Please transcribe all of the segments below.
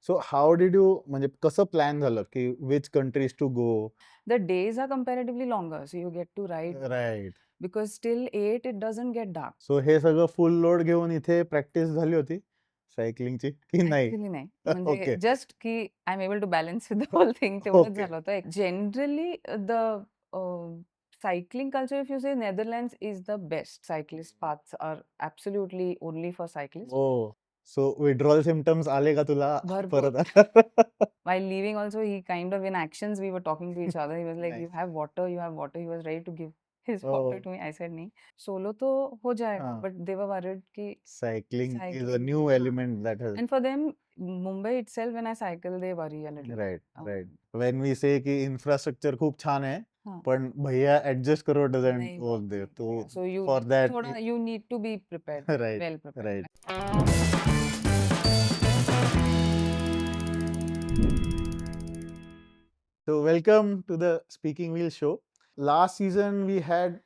So how did you म्हणजे कसं plan झालं की which countries to go? The days are comparatively longer, so you get to ride Right. because till 8 it doesn't get dark. So हे सगळं full load घेऊन इथे practice झाली होती सायकलिंगची की नाही? ऍक्च्युली नाही म्हणजे ओके. जस्ट की I am able to balance with the whole thing तेवढंच ओके. झालं होतं. Generally the cycling culture, if you say, Netherlands is the best. Cyclist paths are absolutely only for cyclists. Oh. So withdrawal symptoms आले का तुला भरपूर. परत? While leaving also, he kind of in actions we were talking to each other. He was like, Nice. "You have water, you have water." He was ready to give his water Oh. to me. I said, "नहीं, solo तो हो जाएगा." हाँ. But they were worried कि Cycling is a cycling, new हाँ. element that has. And for them, Mumbai itself, when I cycle, they worry a little. Right, right. When we say कि infrastructure खूप छान है, हाँ. पण भैया adjust करो doesn't नहीं work work there. नहीं तो करेगा. So you for that, थोड़ा you need to be prepared, right, well prepared. right. So welcome to the Speaking Wheel show. Last season we had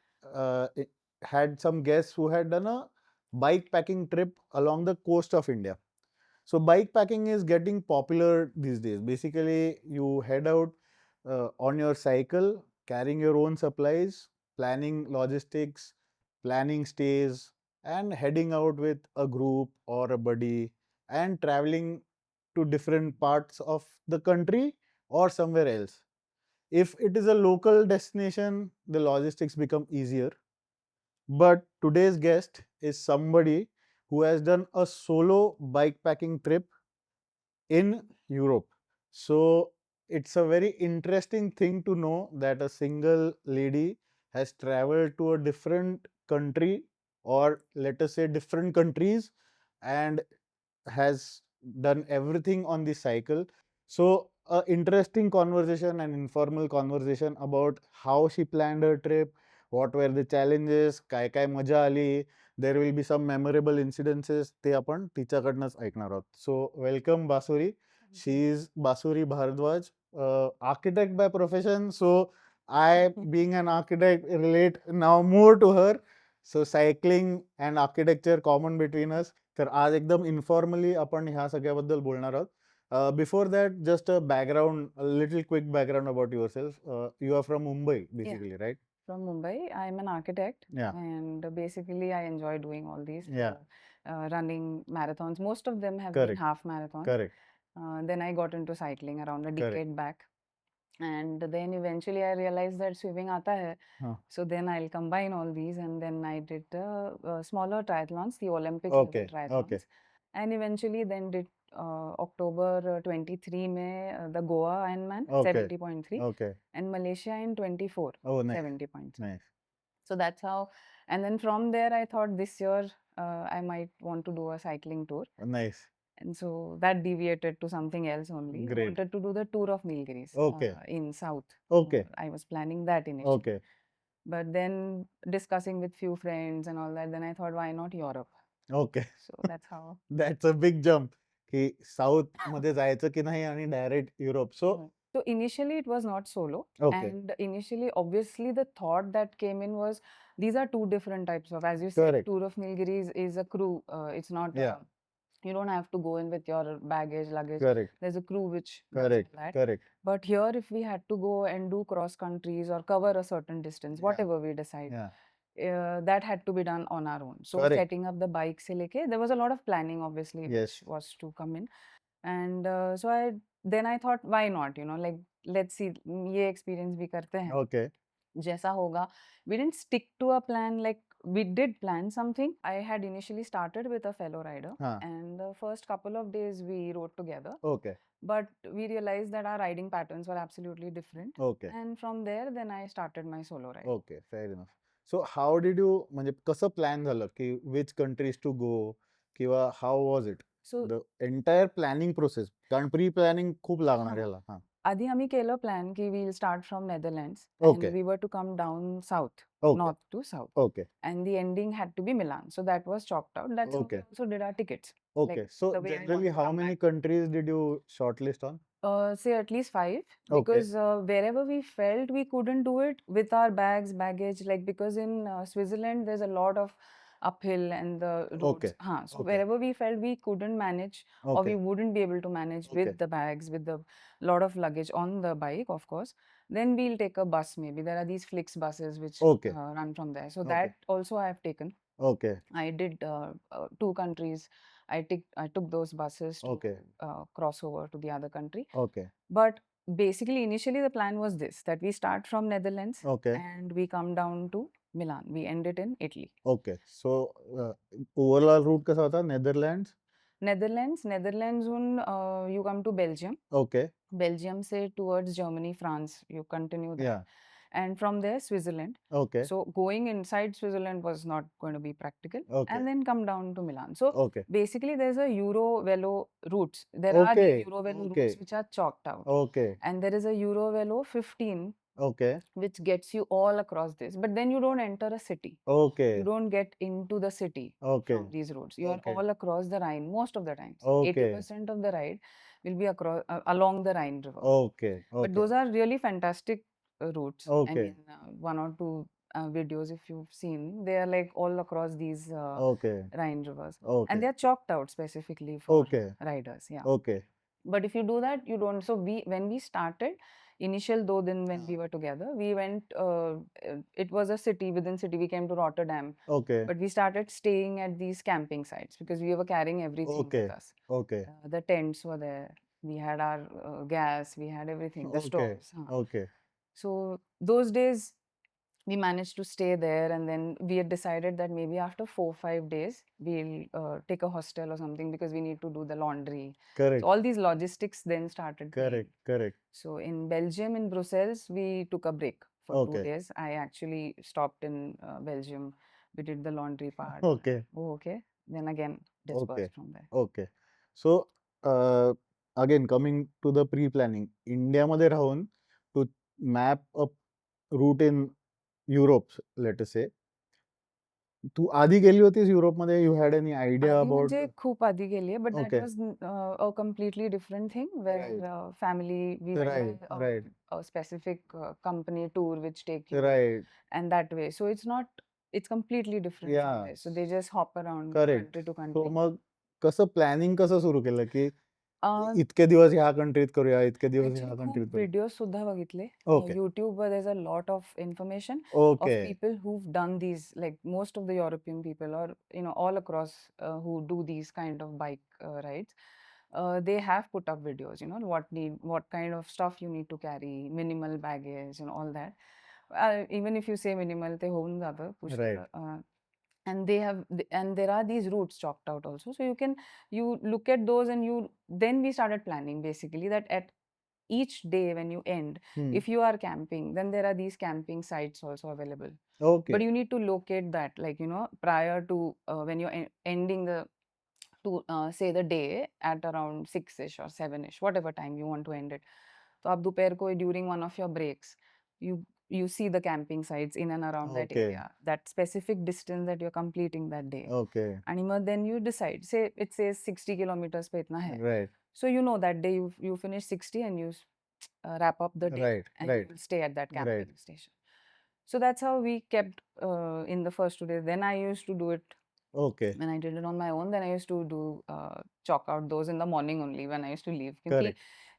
some guests who had done a bike packing trip along the coast of India. So bike packing is getting popular these days. Basically, you head out on your cycle, carrying your own supplies, planning logistics, planning stays, and heading out with a group or a buddy and traveling to different parts of the country or somewhere else. If it is a local destination, the logistics become easier. But today's guest is somebody who has done a solo bike packing trip in Europe. So it's a very interesting thing to know that a single lady has traveled to a different country, or let us say different countries, and has done everything on the cycle. So a interesting conversation, an informal conversation about how she planned her trip, what were the challenges, काय काय मजा आली, there will be some memorable incidences, ते आपण तिच्याकडनंच ऐकणार आहोत. So welcome Basuri. She is Bansuri Bharadwaj, architect by profession. So I, being an architect, relate now more to her. So cycling and architecture common between us. तर आज एकदम informally आपण ह्या सगळ्याबद्दल बोलणार आहोत. Before that just a background, little quick background about yourself. You are from Mumbai basically, right? From Mumbai. I'm an architect, Yeah. and basically I enjoy doing all these. Yeah. Running marathons. Most of them have been Correct. half marathons. Correct. Then I got into cycling around a Correct. decade back, and then eventually I realized that swimming aata hai. Huh. So then I'll combine all these, and then I did smaller triathlons, the Olympic Okay. level triathlons, Okay. and eventually then did October 23 में the Goa Ironman Okay. 70.3, Okay. and Malaysia in 24 Oh, nice. 70.3. Nice. So that's how, and then from there I thought this year I might want to do a cycling tour, Nice. and so that deviated to something else only. I Great. wanted to do the tour of Nilgiris Okay. in South. Okay. I was planning that initially. Okay. But then discussing with few friends and all that, then I thought, why not Europe? Okay. So that's how. That's a big jump की south मध्ये जायचं की नाही आणि direct Europe. So So initially it was not solo. Okay. And initially, obviously, the thought that came in was these are two different types of, as you said, Correct. Tour of Nilgiris is a crew. It's not, Yeah. you don't have to go in with your baggage, luggage. Correct. There's a crew which does Correct. all that. Correct. But here, if we had to go and do cross countries or cover a certain distance, Yeah. whatever we decide, Yeah. that had to be done on our own. So Correct. setting up the bike se leke, there was a lot of planning, obviously, Yes. which was to come in. And so I thought, why not? Like, let's see, ये experience भी करते हैं. Okay. जैसा होगा. We didn't stick to a plan. Like, we did plan something. I had initially started with a fellow rider, Huh. and the first couple of days we rode together. Okay. But we realized that our riding patterns were absolutely different. Okay. And from there, then I started my solo ride. Okay, fair enough. So how did you म्हणजे कसं plan झालं की which countries to go किंवा how was it? So The entire planning process. कारण pre planning खूप लागणार याला. हां. आधी आम्ही केलं प्लॅन की we'll start from Netherlands, Okay. and we were to come down south, Okay. north to south. Okay. And the ending had to be Milan. So that was chalked out. That's how we Okay. also did our tickets. Okay. Like, So the way I want generally to how come many back. countries did you shortlist on? Say at least 5, Okay. because wherever we felt we couldn't do it with our bags, baggage, like, because in Switzerland there's a lot of uphill and the roads. Okay. So Okay. wherever we felt we couldn't manage or we Okay. wouldn't be able to manage Okay. with the bags, with the lot of luggage on the bike, of course, then we'll take a bus maybe. There are these Flix buses which Okay. run from there. So Okay. that also I have taken. Okay. I did two countries. I took those buses to Okay. cross over to the other country. Okay. But basically, initially the plan was this, that we start from Netherlands Okay. and we come down to Milan. We end it in Italy. Okay. So overall route कसा होता? Netherlands. Netherlands you come to Belgium. Okay. Belgium say towards Germany, France, you continue there. Yeah. And from there, Switzerland. Okay. So going inside Switzerland was not going to be practical. Okay. And then come down to Milan. So Okay. basically, there's a Eurovelo routes. There are these Okay. Eurovelo routes Okay. which are chalked out. Okay. And there is a Eurovelo 15 Okay. which gets you all across this. But then you don't enter a city. You Okay. don't get into the city Okay. from these roads. You are Okay. all across the Rhine most of the times. Okay. 80% of the ride will be across along the Rhine River. Okay. But Okay. those are really fantastic routes. I Okay. mean, one or two videos, if you've seen, they are like all across these Okay. Rhine rivers, and Okay. they are chalked out specifically for Okay. riders. Yeah. Okay. But if you do that, you don't. So when we started, initial though, then when we were together, we went. It was a city within city. We came to Rotterdam, Okay. but we started staying at these camping sites because we were carrying everything with Okay. us. Okay. The tents were there. We had our gas. We had everything. The Okay. stoves. Okay. So those days we managed to stay there, and then we had decided that maybe after 4 5 days we'll take a hostel or something because we need to do the laundry. So Correct. all these logistics then started playing. Correct. Correct. So in Belgium, in Brussels, we took a break for two Okay. days. I actually stopped in Belgium. We did the laundry part. Okay. Oh, okay. Then again Okay. dispersed from there. Okay. So again coming to the pre-planning, इंडियामध्ये राहून to map a route in Europe, let us say. तू आधी गेली होतीस युरोपमध्ये? You had any idea आधी about? म्हणजे खूप आधी गेली आहे, but that Okay. was a completely different thing where Right. family, we went Right. by Right. a specific company tour which take you Right. and that way. So it's completely different from Yeah. there. So they just hop around Correct. country to So country. मग कसं planning कसं सुरू केलं की Uh, इतके दिवस ह्या कंट्रीत करूया, इतके दिवस Actually, ह्या खूप कंट्रीत करूया? videos सुद्धा बघितले. Okay. YouTube were there's a lot of information of Okay. people who've done these, like most of the European people or all across who do these kind of bike rides. They have put up videos, what kind of stuff you need to carry, minimal baggage, all that. Even if you say minimal, ते होऊन जातं Right. पुष्कळ. And and there are these routes chalked out also, so you look at those and then we started planning basically that at each day when you end, if you are camping, then there are these camping sites also available. Okay. But you need to locate that, like prior to when you're ending the to say the day at around 6ish or 7ish, whatever time you want to end it. So आप दोपहर को during one of your breaks, you see the camping sites in and around that Okay. area, that specific distance that you're completing that day. Okay. And then you decide, say it says 60 kilometers पे इतना है. Right. So that day you finish 60 and you wrap up the day Right. and Right. you stay at that Right. camping station. So that's how we kept in the first 2 days. Then I used to do it Okay. when I did it on my own. Then I used to do chalk out those in the morning only when I used to leave. Because Correct.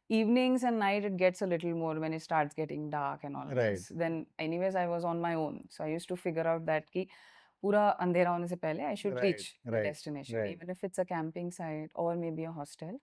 evenings and night it gets a little more when it starts getting dark and all of Right. this. Then anyways I was on my own. So I used to figure out that कि पूरा अंधेरा होने से पहले I should Right. reach the Right. destination, Right. even if it's a camping site or maybe a hostel.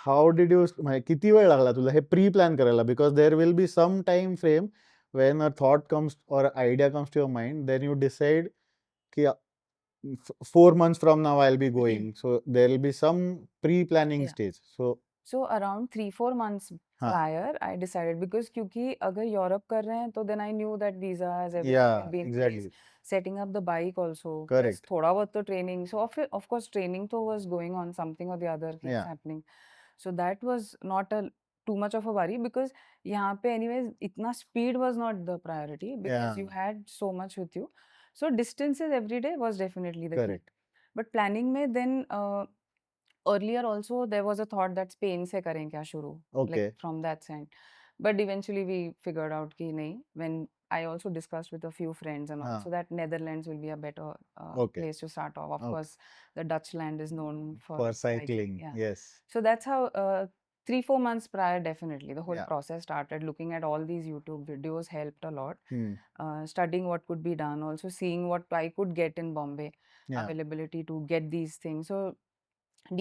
How did you म्हणजे किती वेळ लागला तुला हे प्री प्लॅन करायला? Because there will be some time frame when a thought comes or idea comes to your mind, then you decide कि 4 months from now I'll be going. So there will be some pre-planning Yeah. stage. So around 3 4 months हाँ, prior, I decided, because क्योंकि अगर Europe कर रहे हैं तो then I knew that visas, everything yeah, will be in place. exactly. Setting up the bike also, plus Correct. थोड़ा बहुत तो training. So of course training तो was going on, something or the other keeps Yeah. happening. So that was not too much of a worry, because यहाँ पे anyways इतना speed was not the priority, because you Yeah. had so much with you. So distances every day was definitely the key. Correct. But planning में then earlier also there was a thought that Spain से करें क्या शुरू, like Okay. from that side. But eventually we figured out कि नहीं, when I also discussed with a few friends and हाँ. also that Netherlands will be a better Okay. place to start off. Of Okay. course, the Dutch land is known for For cycling. cycling. Yeah. Yes. So that's how 3-4 months prior, definitely the whole Yeah. process started. Looking at all these YouTube videos helped a lot. Hmm. Studying what could be done, also seeing what I could get in Bombay, Yeah. availability to get these things. So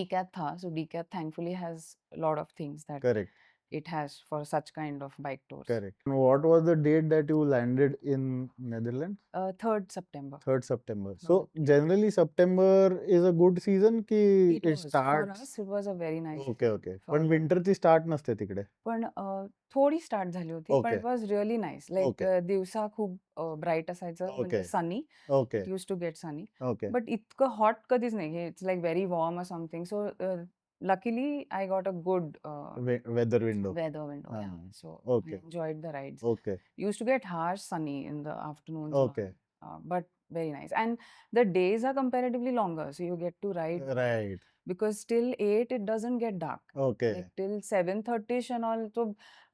DCAT tha. So DCAT thankfully has a lot of things that Correct. it has for such kind of bike tours. Correct. And what was the date that you landed in Netherlands? 3rd September. 3rd September. Third So September. generally September is a good season ki It it was. For starts. us, it was a very nice Okay, season. okay. For पण winterची start नसते तिकडे. पण थोडी start झाली होती, पण Okay. It was really nice. Like Okay. दिवसा खूप ब्राईट असायचं, म्हणजे Okay. Sunny. Okay. It used to get sunny. Okay. But इतकं हॉट कधीच नाही. It's like very warm or something. So luckily I got a good Weather window. weather window. Yeah. Ah, So okay. I enjoyed the rides. Okay. Used to get harsh sunny in the afternoons. Okay. But very nice. And the days are comparatively longer, so you get to ride Right. because till 8 it doesn't get dark. Okay. Like till 7:30 and all. So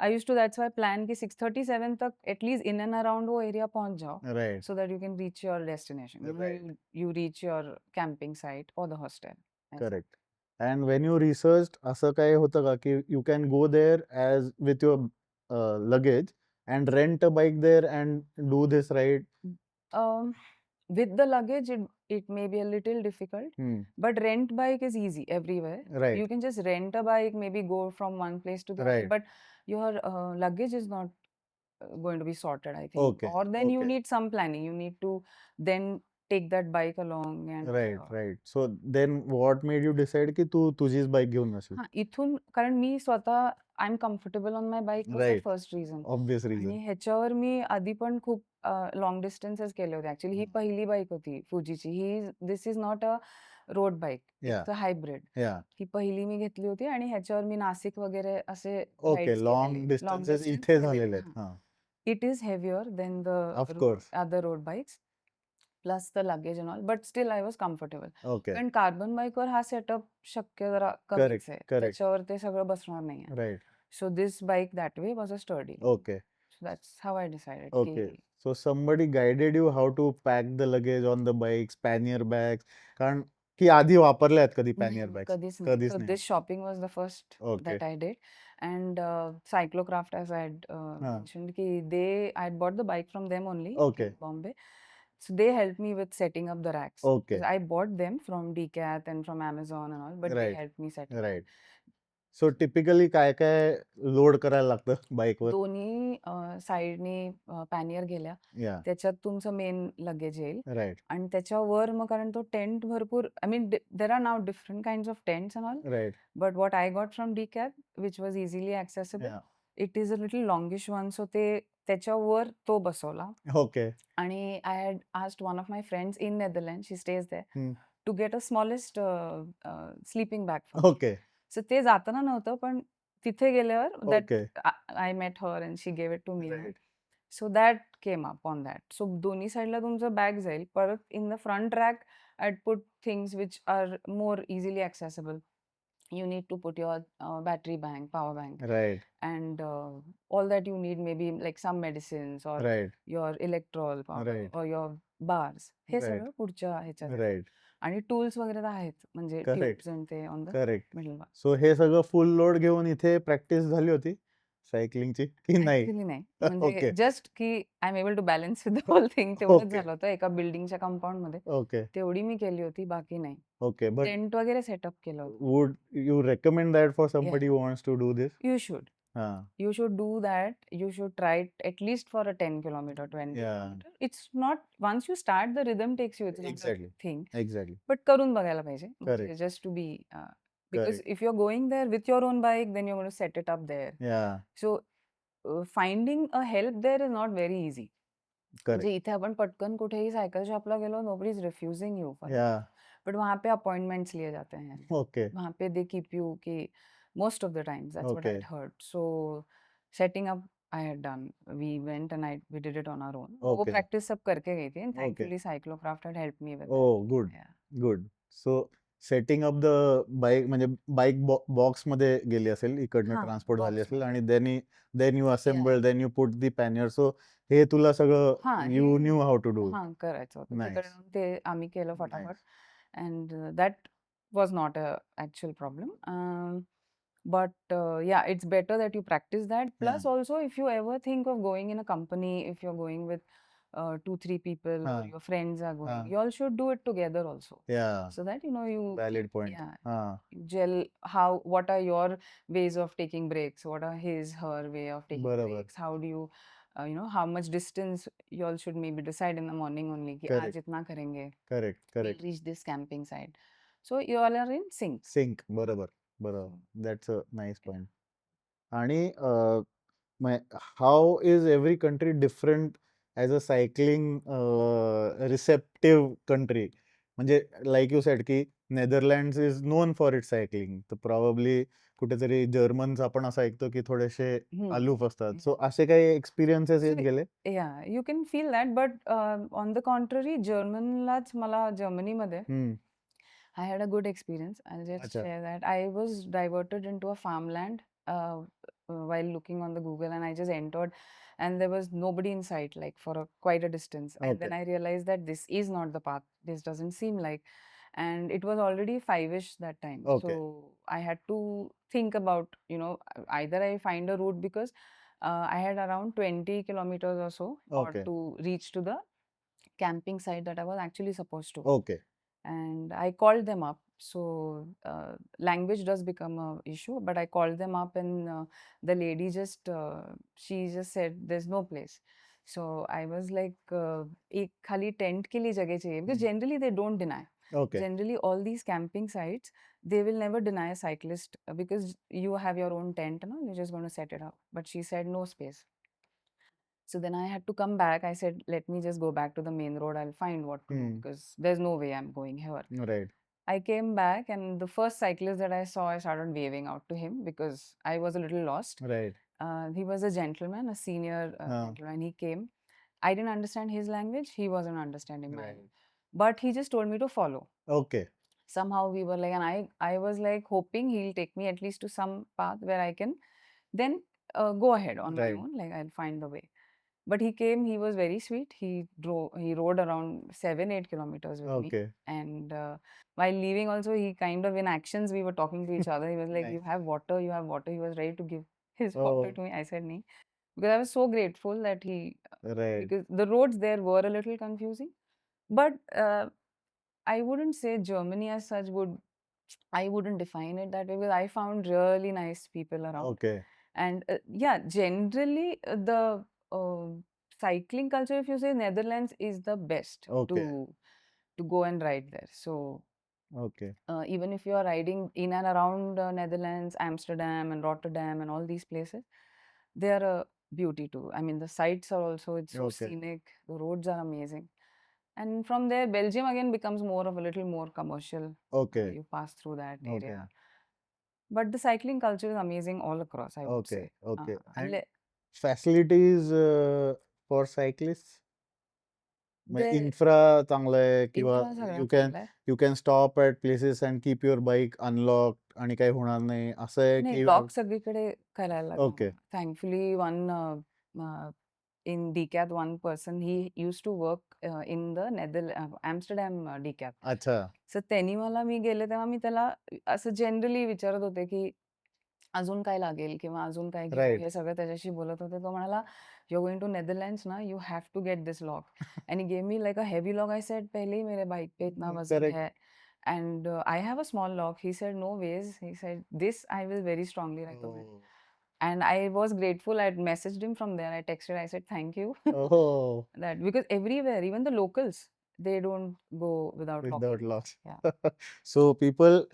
I used to, that's why plan ki 6:30 7 tak at least in and around wo area पहुंच जाओ, Right. so that you can reach your destination. You know, Right. you reach your camping site or the hostel. That's it. Correct. And when you researched, असं काय होतं का की you can go there as with your luggage and rent a bike there and do this ride? Um, with the luggage, it may be a little difficult, Hmm. but rent bike is easy everywhere. Right. You can just rent a bike, maybe go from one place to the other, Right. but your luggage is not going to be sorted, I think. Okay. Or then you Okay. need some planning. You need to then take that bike along and Right, right. So then what made you decide की तू तुझीच bike घेऊन जाशील? हां, इथून कारण मी स्वतः I am comfortable on my bike was the Right. First reason. Obvious आणि reason. ह्याच्यावर मी आधी पण खूप लाँग डिस्टन्सेस केले होते. ॲक्चुअली ही पहिली बाईक होती फुजीची. This is not a road bike. Yeah. It's a hybrid. Yeah. ही पहिली मी घेतली होती आणि ह्याच्यावर मी नाशिक वगैरे असे Okay. राईड्स Long केलेले. distances इथे झालेले आहेत. हां. It is heavier than the Of course. other road bikes, plus the luggage and all, but still I was comfortable. Okay. कारण कार्बन बाईकवर हा सेटअप शक्य जरा कमीच Correct. आहे. Correct. त्याच्यावर ते सगळं बसणार नाहीये. Right. So this bike that way was a sturdy. Okay. So that's how I decided Okay. की So somebody guided you how to pack the luggage on the bikes, pannier bags. कारण की आधी वापरल्या आहेत कधी pannier नाही, bags? कधीच नाही. कधीच So नाही. this shopping was the first Okay. that I did. And Cyclocraft, as I had हां. mentioned, ki I had bought the bike from them only Okay. in Bombay. So they helped me with setting up the racks. Okay. 'Cause I bought them from Decathlon and from Amazon and all, but they Right. helped me set it Right. So typically काय काय load करायला लागतं बाईकवर? दोन्ही साईडनी पॅनियर गेल्या. Yeah. त्याच्यात तुमचं मेन लगेज येईल Right. आणि त्याच्यावर मग कारण तो टेंट भरपूर, I mean there are now different kinds of tents and all, Right. But what I got from Decath which was easily accessible. Yeah. It is a little longish one. So ते त्याच्यावर तो बसवला. Okay. आणि I had asked one of my friends in Netherland, she stays there, Hmm. To get a smallest sleeping bag for. Okay. So ते जाताना नव्हतं, पण तिथे गेल्यावर that Okay. I met her and she gave it to me. Right. So that came up on that. So दोन्ही साईडला तुमचं bag जाईल. परत in the front rack I put things which are more easily accessible. You need to put your battery bank, power bank, Right. and all that you need, maybe like some medicines or Right. your electrol powder Right. or your bars. हे Right. सगळं पुढच्या ह्याच्यात आहे. Right. आणि tools वगैरे तर आहेत, म्हणजे Correct. ट्यूब्स आणि ते ऑन द Correct. मिडल बार. सो हे सगळं फुल लोड घेऊन इथे प्रॅक्टिस झाली होती सायकलिंगची की नाही? ऍक्च्युली नाही, म्हणजे ओके. जस्ट की I am able to balance with the whole thing, तेवढंच ओके. झालं होतं एका बिल्डिंगच्या कंपाऊंड मध्ये. ओके. तेवढी मी केली होती, बाकी नाही. ओके. बट टेंट वगैरे सेटअप केलं होतं. Would you recommend that for somebody who wants to do this? You should. हां. You should do that. You should try it at least for a 10 kilometer, 20 Yeah. kilometer. It's not, once you start, the rhythm takes you. It's not a Exactly. thing. Exactly. But करून बघायला पाहिजे. Correct. Just to be, because Correct. if you're going there with your own bike, then you're going to set it up there. Yeah. So finding a help there is not very easy. Correct. म्हणजे इथे आपण पटकन कुठेही cycle शॉपला गेलो, nobody is refusing you for it. Yeah. But वहाँ पे appointments लिए जाते हैं. Okay. वहाँ पे they keep you कि most of the times, that's what I Okay. had heard. So setting up I had done. We went and we did it on our own. वो Okay. practice सब करके गई थी, and Okay. thankfully cyclocraft had helped me with that. Oh, good. Yeah. Good. So setting up the bike म्हणजे bike box मध्ये गेली असेल, इकडनं हाँ, ट्रान्सपोर्ट झाली box असेल मध्ये. आणि then you Yeah. Assemble, then you put the pannier. So हे तुला हाँ, सगळं यू हे न्यू हाऊ टू डू. हां, करायचं होतं. तिकडे नाईस. जाऊन ते आम्ही केलं फटाफट. Nice. And that was not a actual problem. But yeah, it's better that you practice that. हा. Plus, also, if you ever think of going in a company, if you're going with 2, 3 people हा. or your friends are हा. going, you all should do it together also. या. So that valid point. yeah, हा. you gel what are your ways of taking breaks? What are her way of taking बरोबर. breaks? How do you how much distance you all should maybe decide in the morning only कि आज correct. इतना करेंगे. Correct. We'll correct. reach this camping site. So you all are in sync. Sync. बरोबर. बरोबर. So, that's a nice yeah. Point. आणि how is every country different as a cycling receptive country? म्हणजे like you said की Netherlands is known for it cycling, तर probably कुठेतरी Germans आपण असं ऐकतो की थोडेसे Hmm. अलूफ असतात. Yeah. सो असे काही एक्सपिरियन्सेस So येत गेले? yeah, you can feel that, but on the contrary, Germanलाच मला जर्मनीमध्ये हम्म. I had a good experience. I'll just अच्छा. share that. I was diverted into a farmland while looking on the Google, and I just entered, and there was nobody in sight, like for quite a distance. And okay. then I realized that this is not the path. This doesn't seem like. And it was already 5-ish that time. Okay. So I had to think about, either I find a route because I had around 20 kilometers or so, or okay. to reach to the camping site that I was actually supposed to. Okay. And I called them up. So language does become a issue, but I called them up, and the lady she just said there's no place. So I was like, एक खाली tent के लिए जगह चाहिए, because generally they don't deny. Okay. Generally, all these camping sites, they will never deny a cyclist because you have your own tent, you're just going to set it up. But she said no space. So then I had to come back. I said, let me just go back to the main road. I'll find what to do because there's no way I'm going here. Right. I came back, and the first cyclist that I saw, I started waving out to him because I was a little lost. Right. He was a gentleman, a senior gentleman. He came. I didn't understand his language. He wasn't understanding mine. Right. But he just told me to follow. Okay. Somehow we were like, and I was like hoping he'll take me at least to some path where I can then go ahead on my right. own. Like I'll find the way. But he came, he was very sweet. He rode around 7-8 kilometers with me. Okay. And while leaving also, he kind of in actions, we were talking to each other. He was like, you nice. have water, you have water. He was ready to give his oh. water to me. I said, nee. Because I was so grateful that right. because the roads there were a little confusing. But I wouldn't say Germany as such I wouldn't define it that way, because I found really nice people around. Okay. And yeah, generally the uh, cycling culture, if you say Netherlands is the best okay. to go and ride there. So okay. even if you are riding in and around Netherlands, Amsterdam and Rotterdam and all these places, they are a beauty too. I mean, the sights are also, it's so okay. scenic. The roads are amazing. And from there, Belgium again becomes more of a little more commercial. Okay. You pass through that okay. area. But the cycling culture is amazing all across, I would okay. say. Okay. And Unless facilities for cyclist, म्हणजे the infra चांगलं आहे किंवा infra सगळ्यात you can चांगला आहे. You can stop at places and keep your bike unlock आणि काही होणार नाही असं आहे नाही, की? लॉक सगळीकडे करायला लागलं ओके. मला. Thankfully, in DCAT, one person, he used to work in the Amsterdam DCAT. अच्छा. सो त्यांनी मला, मी गेले तेव्हा मी त्याला असं जनरली विचारत होते की अजून काय लागेल किंवा अजून काय घेऊ, राईट. हे सगळं त्याच्याशी बोलत होते. तो म्हणाला, you are going to Netherlands ना, you have to get this lock. And he gave me like a heavy lock. I said पहले ही मेरे बाइक पे इतना वजन करेक्ट. है, and I have a small lock. He said, no ways. He said, this I will very strongly recommend. And I was grateful. I messaged him from there. I texted, I said, thank you. Oh, That because everywhere, even the locals, they don't go without without locking. locks. Yeah. So people,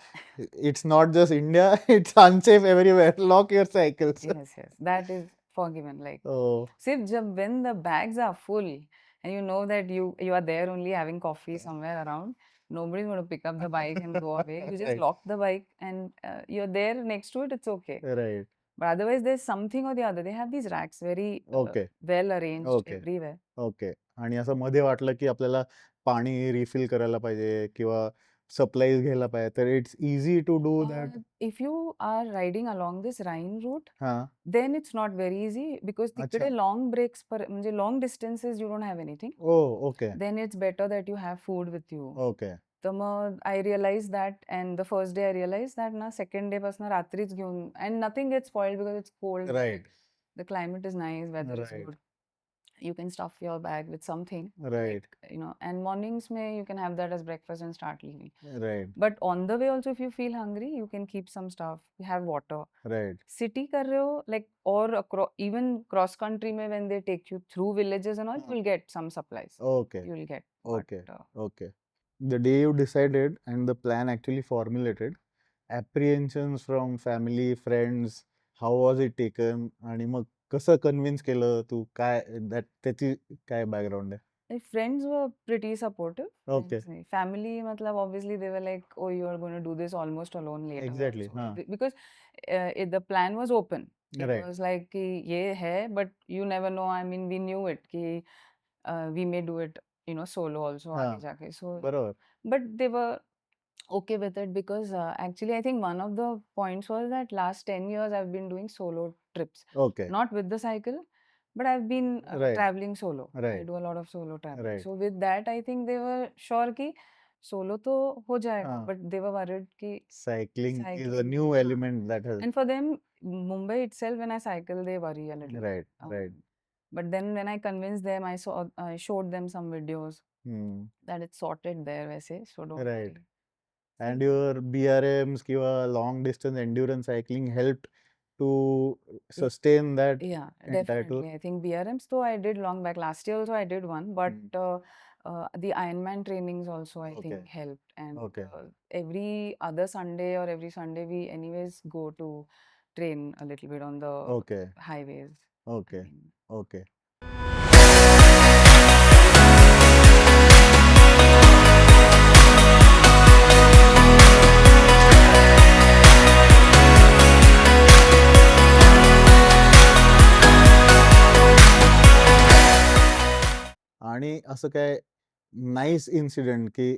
it's not just India, it's unsafe everywhere. Lock your cycles. Yes, yes. That is forgiven. Like, Oh, Sif, when the bags are full and you know that you are there only having coffee somewhere around, nobody's going to pick up the bike and go away. You just right, lock the bike and you're there next to it, it's okay. right. But otherwise, there's something or the other. They have these racks very okay well arranged okay everywhere. Okay. आणि असं मध्ये वाटलं की आपल्याला पाणी refill करायला पाहिजे किंवा सप्लाईज घ्यायला पाहिजे, तर it's easy to do that. If you are riding along this Rhine route, हां. then it's not very easy because अच्छा. तिकडे long breaks म्हणजे long distances you don't have anything. Oh okay Then it's better that you have food with you. Okay तर मग I realized that, and the first day I realized that ना second day पासून रात्रीच घेऊन, and nothing gets spoiled because it's cold. Right The climate is nice, weather is right good. You can stuff your bag with something, right like, and mornings may you can have that as breakfast and start leaving. Right But on the way also, if you feel hungry, you can keep some stuff. You have water. Right City कर रहे हो, like, or even cross country में when they take you through villages and all, you will get some supplies. Okay You will get, okay but okay. The day you decided and the plan actually formulated, apprehensions from family, friends, how was it taken? आणि मग कसं convince केलं तू? काय त्याची काय background आहे? my friends were pretty supportive. Okay And family, matlab, obviously they were like, oh, you are going to do this almost alone later exactly. also. हां. Because the plan was open. It right. was like, कि ये है, but you never know. I mean, we knew it, कि we may do it, solo also हां. आगे जाके. So, बरोबर. but they were okay with it because actually I think one of the points was that last 10 years I've been doing solo trips, okay. not with the cycle, but I've been right. traveling solo. I right. do a lot of solo traveling. Right. So with that, I think they were sure कि solo तो हो जाएगा, हां. but they were worried कि cycling is a cycling, new हाँ. Element that has. And for them, Mumbai itself, when I cycle, they worry a little. Right. Right. But then when I convinced them, I showed them some videos that it's sorted there, वैसे, so don't right. worry. So And your BRMs किंवा long distance endurance cycling helped to y- sustain that yeah, entire tour? definitely. I think BRMs though I did long back. Last year also I did one, but the Ironman trainings also I Okay. think helped. And Okay. every other Sunday or every Sunday we anyways go to train a little bit on the Okay. highways. I Okay. mean, Okay. आणि असं काय nice incident की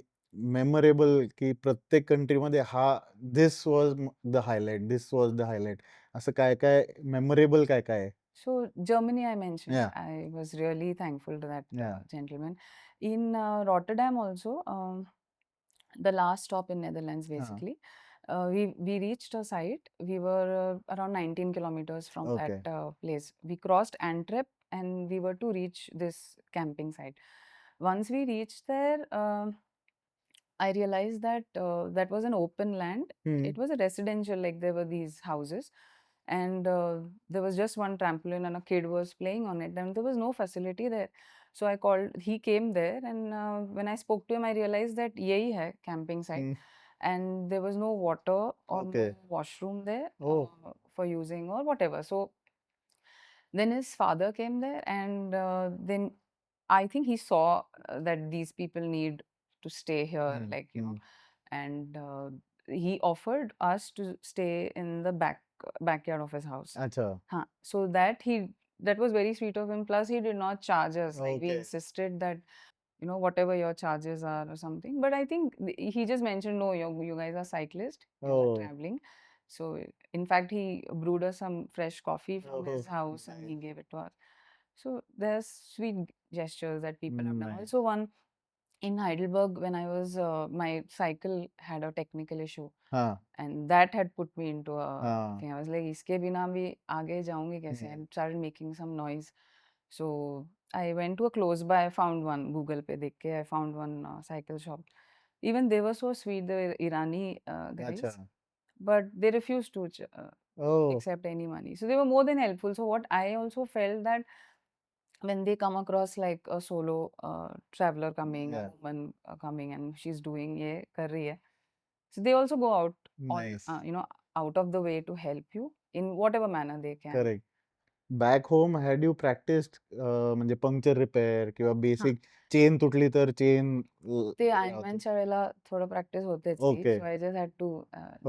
memorable की प्रत्येक कंट्रीमध्ये हा this was the highlight, this was the highlight, असं काय काय मेमोरेबल काय काय आहे? so Germany I mentioned. या I was really thankful to that या gentleman. In Rotterdam also, the last stop in Netherlands हां. basically. We reached a site. We were around 19 kilometers from that okay. place. We crossed Antwerp and we were to reach this camping site. Once we reached there, I realized that that was an open land. Hmm. It was a residential, like there were these houses, and there was just one trampoline, and a kid was playing on it, and there was no facility there. So I called. He came there, and when I spoke to him, I realized that यही है camping site, hmm. and there was no water or okay. no washroom there oh. for using or whatever. So then his father came there, and then I think he saw that these people need to stay here, hmm. like, hmm. and he offered us to stay in the backyard of his house. अच्छा. Huh. So that was very sweet of him. Plus, he did not charge us. Like, we okay. insisted that, whatever your charges are or something. But I think he just mentioned, no, you guys are cyclists, you are oh. traveling. So, in fact, he brewed us some fresh coffee from ओहो. his house and he nice. gave it to us. So, there's sweet gestures that people have done. Nice. Also, one in Heidelberg, when I was, my cycle had a technical issue. हां. And that had put me into a हां. thing. I was like, इसके बिना भी आगे जाऊंगी कैसे? हम्म. And started making some noise. So I went to a close by. I found one Google पे देख के. I found one cycle shop. Even they were so sweet, the Irani अच्छा. guys, but they refused to O. accept any money. So they were more than helpful. So what I also felt that when they come across like a solo traveler coming, a या woman coming, and she's doing ये कर रही है, so they also go out on nice. out of the way to help you in whatever manner they can. Correct. Back home had you practised म्हणजे puncture repair किंवा हां. Basic chain तुटली तर chain ते आयर्नमॅनच्या वेळेला थोडं प्रॅक्टिस होतेच ती. Okay. So I just had to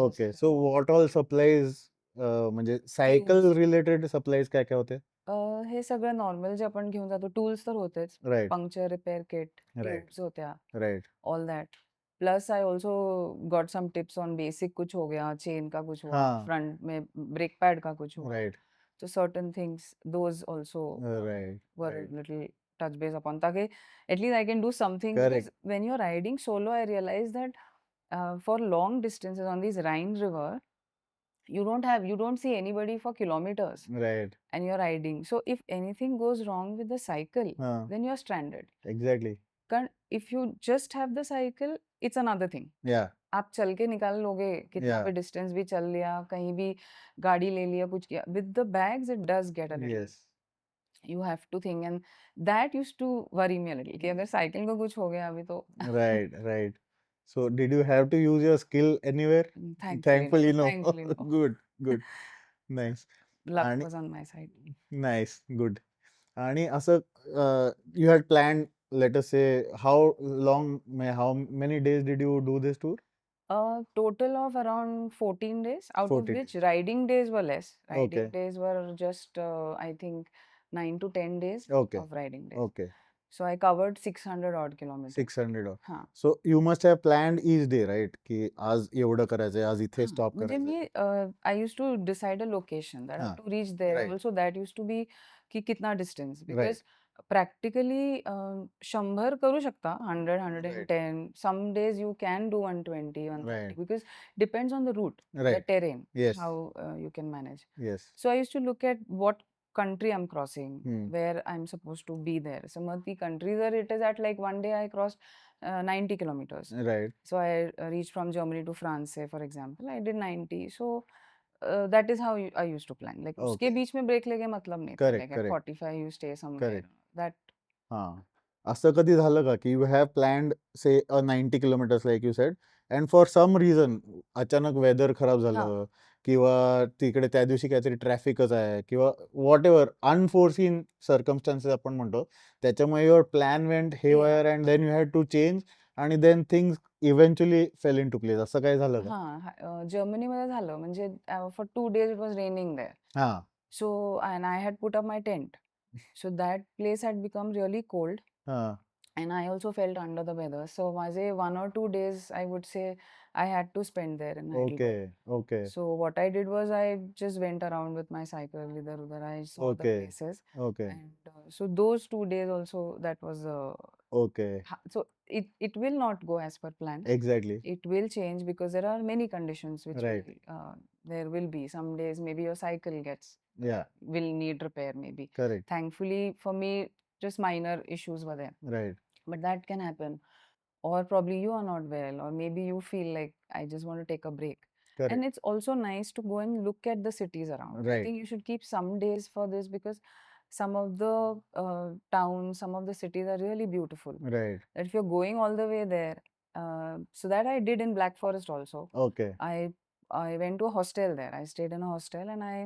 okay. So what all supplies म्हणजे सायकल ट्यूब्स रिलेटेड सप्लाईज काय काय होते? हे सगळं नॉर्मल जे आपण घेऊन जातो टूल्स तर होतेच. Right, puncture repair kit, right, tubes होत्या, right. All that. Plus I also got some tips on basic कुछ हो गया, चेन का कुछ हुआ, हाँ, फ्रंट में ब्रेक पैड का कुछ हुआ. Right, So certain things, those also right, were a right. little touch base upon. ताकि at least I can do something because correct. when you're riding solo, I realized that for long distances on these Rhine River, you don't see anybody for kilometers right. and you're riding. So if anything goes wrong with the cycle, हाँ, then you're stranded. Exactly. If you just have the cycle, it's another thing. या, आप चल के निकाल लोगे कितना या, भी डिस्टेंस भी चल लिया कहीं भी गाड़ी ले लिया कुछ किया with the bags it does get a little yes. You have to think and that used to worry me a little कि अगर साइकिल को कुछ हो गया अभी तो Right, right. So did you have to use your skill anywhere? Thankfully no Thankfully, no. Thankfully no Good, good. Nice. Luck आणि was on my side nice, good. आणि असं you had planned, let us say, how long, how many days did you do this tour? A total of around 14 days, out of 14 which days. riding days were less. Riding Okay, days were just, I think, 9 to 10 days okay, of riding days. okay. So I covered 600 odd kilometers. 600 or. हाँ So you must have planned each day, right? की आज एवढं करायचंय, आज इथे हाँ stop म्हणजे करायचंय. मी I used to decide a location that I have हाँ, to reach there. right, Also that used to be कि कितना distance right, because practically 100 करू शकता 100 right, 110 some days you can do 120 130 right, because depends on the route the right. terrain Yes, how you can manage. yes. So I used to look at what country I'm crossing, Hmm. where I'm supposed to be there. Some of the countries are it is at like one day I crossed 90 kilometers. Right. So I reached from Germany to France, say for example, I did 90. So that is how I used to plan. Like उसके Okay. बीच में break लेके मतलब नहीं था. Correct, Like at correct, 45 you stay somewhere. correct. That हां. असं कधी झालं का की you have planned say 90 kilometres like you said and for some reason अचानक वेदर खराब हाँ झालं किंवा तिकडे त्या दिवशी काहीतरी ट्रॅफिकच आहे किंवा व्हॉट एव्हर अनफोर्सिन सर्कमस्टान्सेस आपण म्हणतो त्याच्यामुळे your plan went yeah haywire and then you had to change आणि then things eventually fell into place असं काय झालं का? हाँ जर्मनीमध्ये झालं म्हणजे for 2 days it was raining there. हां, So and I had put up my tent. So that place had become really cold. हां. And I also felt under the weather. So माझे 1 or 2 days I would say I had to spend there in okay, Heidelberg. Okay, So what I did was I just went around with my cycle इधर उधर. I saw the okay, places, okay, and so those 2 days also that was okay. so it will not go as per plan. Exactly. It will change because there are many conditions which will right. there will be some days maybe your cycle gets या, will need repair maybe. Correct. Thankfully for me just minor issues were there, right. but that can happen. Or probably you are not well, or maybe you feel like I just want to take a break. And correct. it's also nice to go and look at the cities around. I right. think you should keep some days for this because some of the towns, some of the cities are really beautiful. Right. That if you're going all the way there, so that I did in Black Forest also. Okay. I I went to a hostel there. I stayed in a hostel and I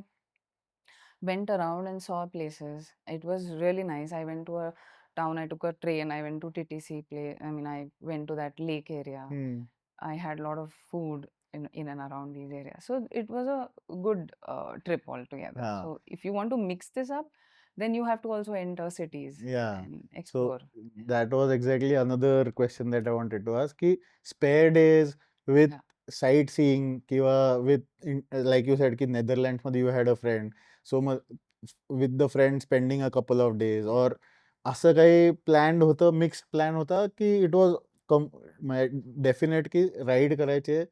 went around and saw places. It was really nice. I went to a town, I took a train, I went to TTC play. I mean, I went to that lake area. Hmm. I had a lot of food in and around these areas. So it was a good trip altogether. हाँ. So if you want to mix this up, then you have to also enter cities Yeah. and So explore. that was exactly another question that I wanted to ask. Ki spare days with Yeah. sightseeing किंवा with like you said की Netherlands मध्ये you had a friend. So with the friend spending a couple of days or असं काही planned होतं, mixed plan होता की it was definite की ride करायचे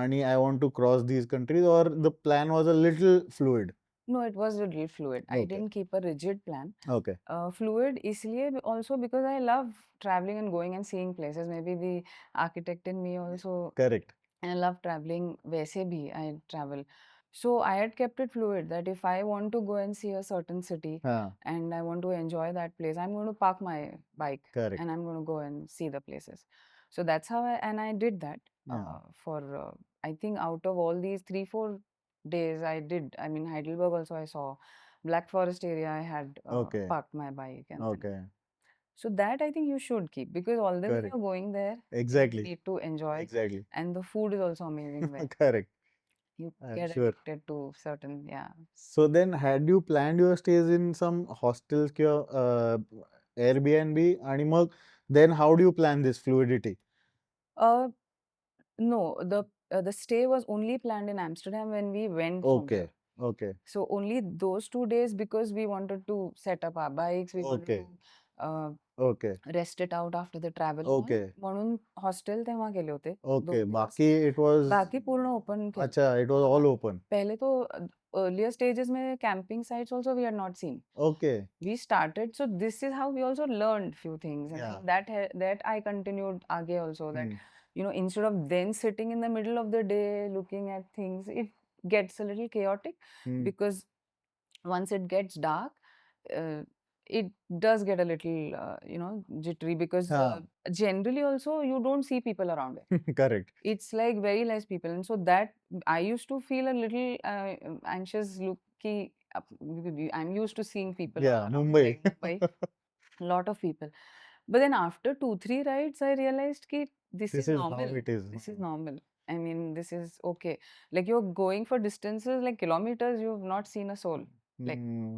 आणि I want to cross these countries or the plan was a little fluid. No, it was really fluid. I Okay. didn't keep a rigid plan. Okay. Fluid इसलिए also because I love traveling and going and seeing places. Maybe the architect in me also, Correct. and I love traveling. वैसे भी I travel. So I had kept it fluid that if I want to go and see a certain city हाँ. and I want to enjoy that place, I'm going to park my bike Correct. and I'm going to go and see the places. So that's how I did that Yeah. for I think out of all these 3 4 days I did. I mean Heidelberg also I saw. Black Forest area I had Okay. parked my bike and then Okay. so that I think you should keep because all the way Correct. you're going there, you Exactly. need to enjoy, Exactly. and the food is also amazing there. Correct. You I'm get sure. addicted to certain, yeah. So then, had you planned your stays in some hostels किंवा Airbnb आणि मग then how do you plan this fluidity? Uh, no, the stay was only planned in Amsterdam when we went from here. Okay, okay, So only those 2 days, because we wanted to set up our bikes, we wanted okay, to uh, okay, rest it out after the travel and all. okay, म्हणून hostel तेव्हा गेले होते okay. 2 दिवस. बाकी it was बाकी पूर्ण open केलं अच्छा, होतं. it was हाँ, all open. पहले तो earlier stages में camping sites also we had not seen. Okay, We started, so this is how we also learned few things, and yeah. then that I continued आगे also, that Hmm. instead of then sitting in the middle of the day looking at things, it gets a little chaotic, Hmm. because once it gets dark, uh, it does get a little jittery, because हाँ, generally also you don't see people around it. correct. It's like very less people, and so that I used to feel a little anxious look ki, I'm used to seeing people all Yeah, around, Mumbai. like Mumbai, lot of people. But then after 2 3 rides I realized ki this This is is how normal. it is. This is normal. I mean, this is okay. Like, you're going for distances like kilometers, you've not seen a soul, like, Hmm.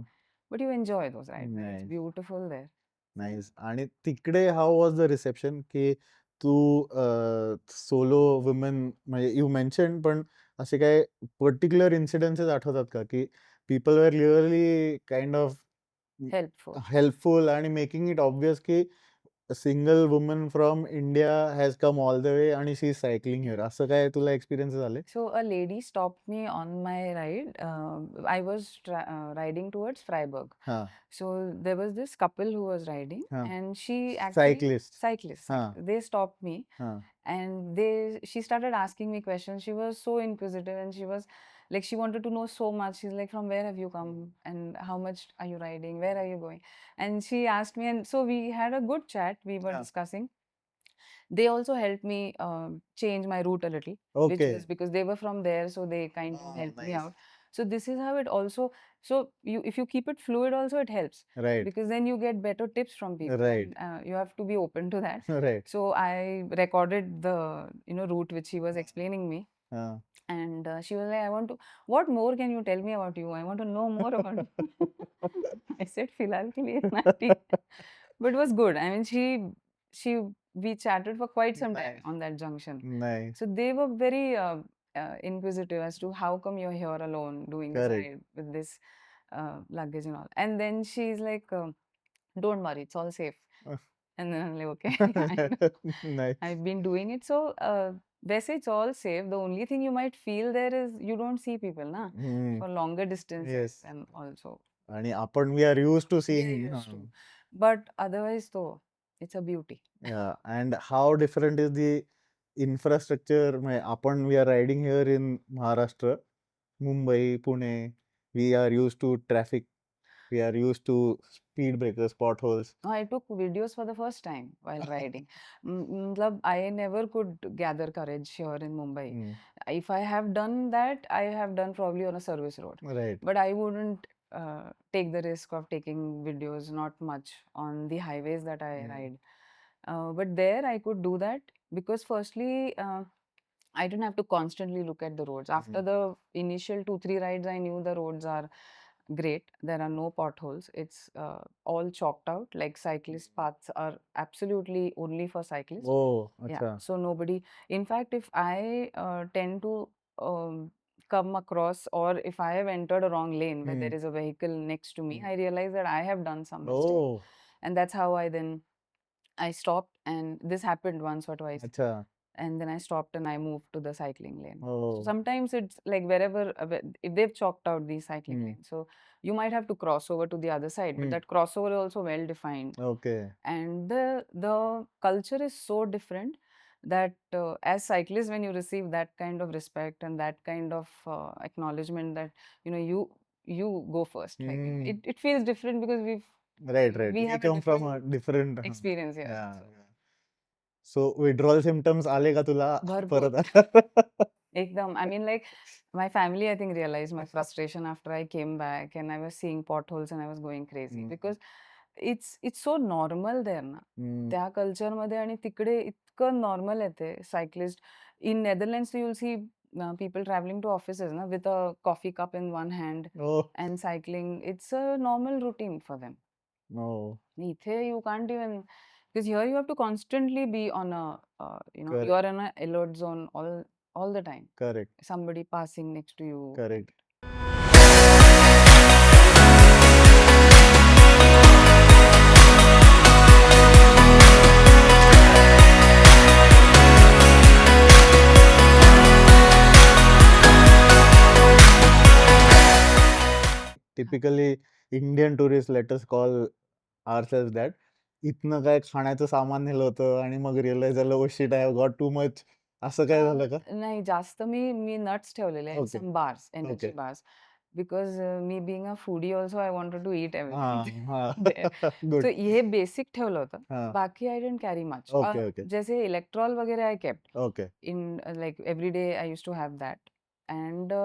but you enjoy those rides, and it's Nice. beautiful there. Nice. आणि तिकडे how was the reception की तू solo women म्हणजे you mention पण असे काय particular incidences आठवतात का की people were really kind of Helpful. Helpful आणि मेकिंग इट ऑब्वियस की single woman from India has come all the way आणि शी इज सायकलिंग हिअर असं काय तुला एक्सपिरियन्स झाले? So a lady stopped me on my ride. I was riding towards Freiburg. हा So there was this couple who was riding, हा and she actually cyclist cyclists. हा They stopped me, हा and she started asking me questions. She was so inquisitive, and she was like, she wanted to know so much. She's like, from where have you come, and how much are you riding? Where are you going? And she asked me, and so we had a good chat. We were हा discussing. They also helped me change my route a little, which okay was because they were from there, so they kind of helped me nice out. So this is how it also. So you, if you keep it fluid, also it helps, right because then you get better tips from people, and right you have to be open to that. Right So I recorded the route which she was explaining me, हा and she was like, I want to, what more can you tell me about you? I want to know more about you. I said, फिलहाल के लिए इतना ठीक है. But it was good. I mean, she we chatted for quite some time Nice. on that junction. Nice. So they were very inquisitive as to how come you're here alone doing this Correct. ride with this luggage and all. And then she's like, don't worry, it's all safe. And then I'm like, okay, yeah, I know. Nice. I've been doing it. So, वैसे it's all safe. The only thing you might feel there is you don't see people, na, Hmm. for longer distances Yes. and also. आणि आपण we are used to We are seeing. used to. But otherwise, though, it's a beauty. Yeah. And how different is the infrastructure? म्हणजे आपण we are riding here in Maharashtra, Mumbai, Pune. We are used to traffic. We are used to speed breakers, potholes. I took videos for the first time while riding. मतलब, I never could gather courage here in Mumbai. Hmm. If I have done that, I have done probably on a service road. Right. But I wouldn't take the risk of taking videos, not much, on the highways that I ride. But there I could do that, because firstly, I didn't have to constantly look at the roads. After the initial 2 3 rides, I knew the roads are great. There are no potholes. It's all chalked out. Like, cyclist paths are absolutely only for cyclists. Oh, Yeah. अच्छा. So nobody. In fact, if I tend to come across, or if I have entered a wrong lane where Hmm. there is a vehicle next to me, I realize that I have done some mistake, Oh, and that's how I stopped. And this happened once or twice, अच्छा. and then I stopped and I moved to the cycling lane. So Oh. sometimes it's like wherever, if they've chalked out these cycling Hmm. lanes, so you might have to cross over to the other side, but Hmm. that crossover is also well defined, Okay. and the culture is so different that as cyclists, when you receive that kind of respect and that kind of acknowledgement, that you go first, like, Hmm. it feels different, because Right, right. we We have a come from different a different. experience here. Yeah. So So withdrawal symptoms आले का तुला भरपूर. परत? Ekdam. I mean, like, my family, I think, realized my frustration after I came back, and I was seeing potholes and I was going crazy, hmm. because it's so normal there ना. हम्म. त्या कल्चरमध्ये आणि तिकडे इतकं normal आहे ते cyclist. In Netherlands you will see people traveling to offices na, with a coffee cup in one hand Oh, and cycling. It's a normal routine for them. no. Ithe you can't even, because here you have to constantly be on a, you Correct. are in a alert zone all the time. Correct. Somebody passing next to you. Correct. Typically Indian tourists, let us call ourselves that, इथनं काय खाण्याचं सामान नेलं होतं आणि मग realise झालं oh shit I have got too much, असं काय झालं का? नाही जास्त मी मी नट्स ठेवलेले आहेत, okay. Some bars, energy okay. Bars, because मी being a foodie also I wanted to eat हां, एव्हरीथिंग हां. देअर. गुड. सो हे बेसिक ठेवलं होतं. हां. बाकी I didn't carry much. Okay, okay. जैसे इलेक्ट्रॉल वगैरह I kept okay. in like every day I used to have that, and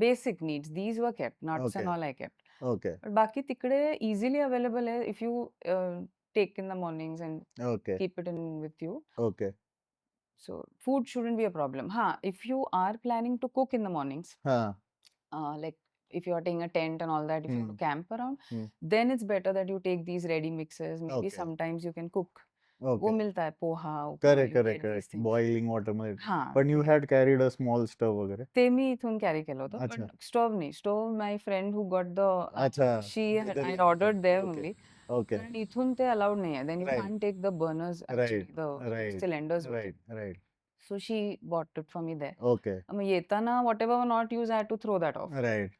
basic needs these were kept, nuts okay. and all I kept. Okay. But baki tikde easily available hai if you take in the mornings and okay. keep it in with you. Okay. So food shouldn't be a problem. If you are planning to cook in the mornings, हां. like if you are taking a tent and all that, if you want hmm. to camp around, hmm. then it's better that you take these ready mixes. Maybe okay. sometimes you can cook. वो okay. मिलता है poha, upma, correct, you correct, get these correct. things. Boiling वॉटरमध्ये. हाँ पण you had carried a small stove वगैरे? ते मी इथून carry केलं होतं. अच्छा. पण स्टोव्ह नाही. Stove my friend who got the अच्छा. She I Netherlands. Ordered there okay. Only. Okay. कारण इथून ते अलाउड नाही आहे. Then you right. Can't take the burners right. Actually the right. Cylinders with you. Right. Right. So she bought it for me there. Okay. मग येताना whatever were not use I had to throw that off. Right.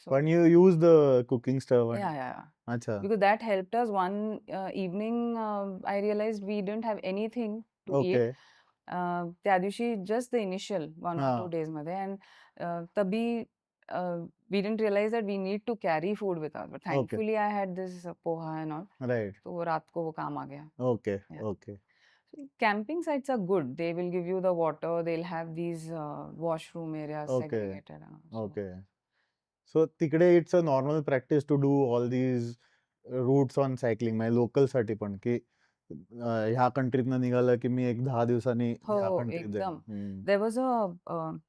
So पण you use the cooking stove आणि yeah, yeah. अच्छा. Because that helped us. One evening, I realized we didn't have anything to okay. eat. त्या दिवशी just the initial 1 or 2 हां. days मध्ये, and तभी we didn't realize that we need to carry food with us. But okay. thankfully, I had this poha and all. Right. तो वो रात को वो काम आ गया. Okay. Yeah. Okay. So camping sites are good. They will give you the water. They'll have these washroom areas okay. segregated. So okay. So तिकडे it's a normal practice to do all these routes on cycling, म्हणजे लोकलसाठी पण, की ह्या कंट्रीतनं निघालं की मी एक 10 दिवसांनी ह्या हो, कंट्रीत जाईन. एकदम. There was a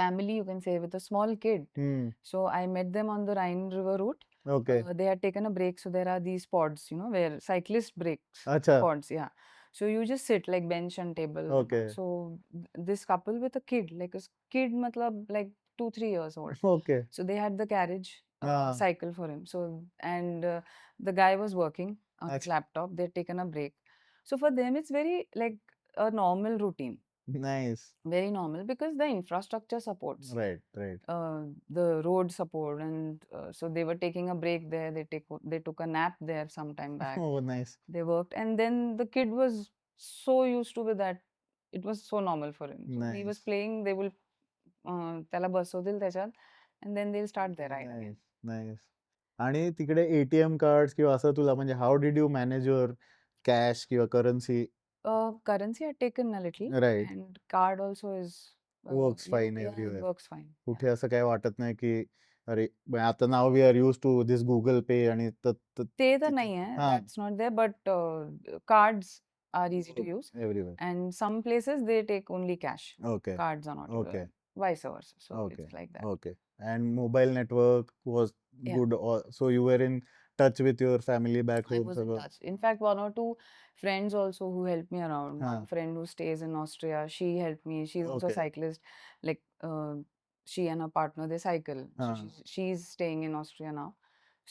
family, you can say, with a small kid. Hmm. So I met them on the Rhine River route. Okay. They had taken a break, so there are these pods, where cyclist breaks, अच्छा. pods, yeah. So you just sit like bench and table and okay. all. So this couple with a kid, like a kid, matlab like 2-3 years old. Okay. So they had the carriage हां. cycle for him. So and the guy was working on his अच्छा. laptop. They'd taken a break. So for them, it's very like a normal routine. Nice. Very normal because the infrastructure supports right. Right. the road support, and so they were taking a break there. They took a nap there some time back. हो, nice. They worked, and then the kid was so used to with that. It was so normal for him. So he was nice. playing. They will त्याला बसवतील त्याच्यात, and then they'll start their ride again. Nice. Nice. आणि तिकडे ATM cards किंवा असं तुला, म्हणजे how did you manage your cash किंवा currency? Currency I taken a little, right. and card also is works fine yeah, it everywhere. works fine. कुठे असं काही वाटत नाही की अरे आता now we are use to this Google Pay आणि ते तर तिथे नाही आहे, हां. that's not there, but cards are easy to use, everywhere. and some places they take only cash. Okay. Cards are not, okay. vice versa. So okay. it's like that. Okay. And mobile network was Yeah. good, so you were in touch with your family back I home was in सगळं? touch. In fact, 1 or 2 friends also who helped me around. हां. One friend who stays in Austria, she helped me. She's also a okay. cyclist. Like she and her partner, they cycle. So हां. she's staying in Austria now.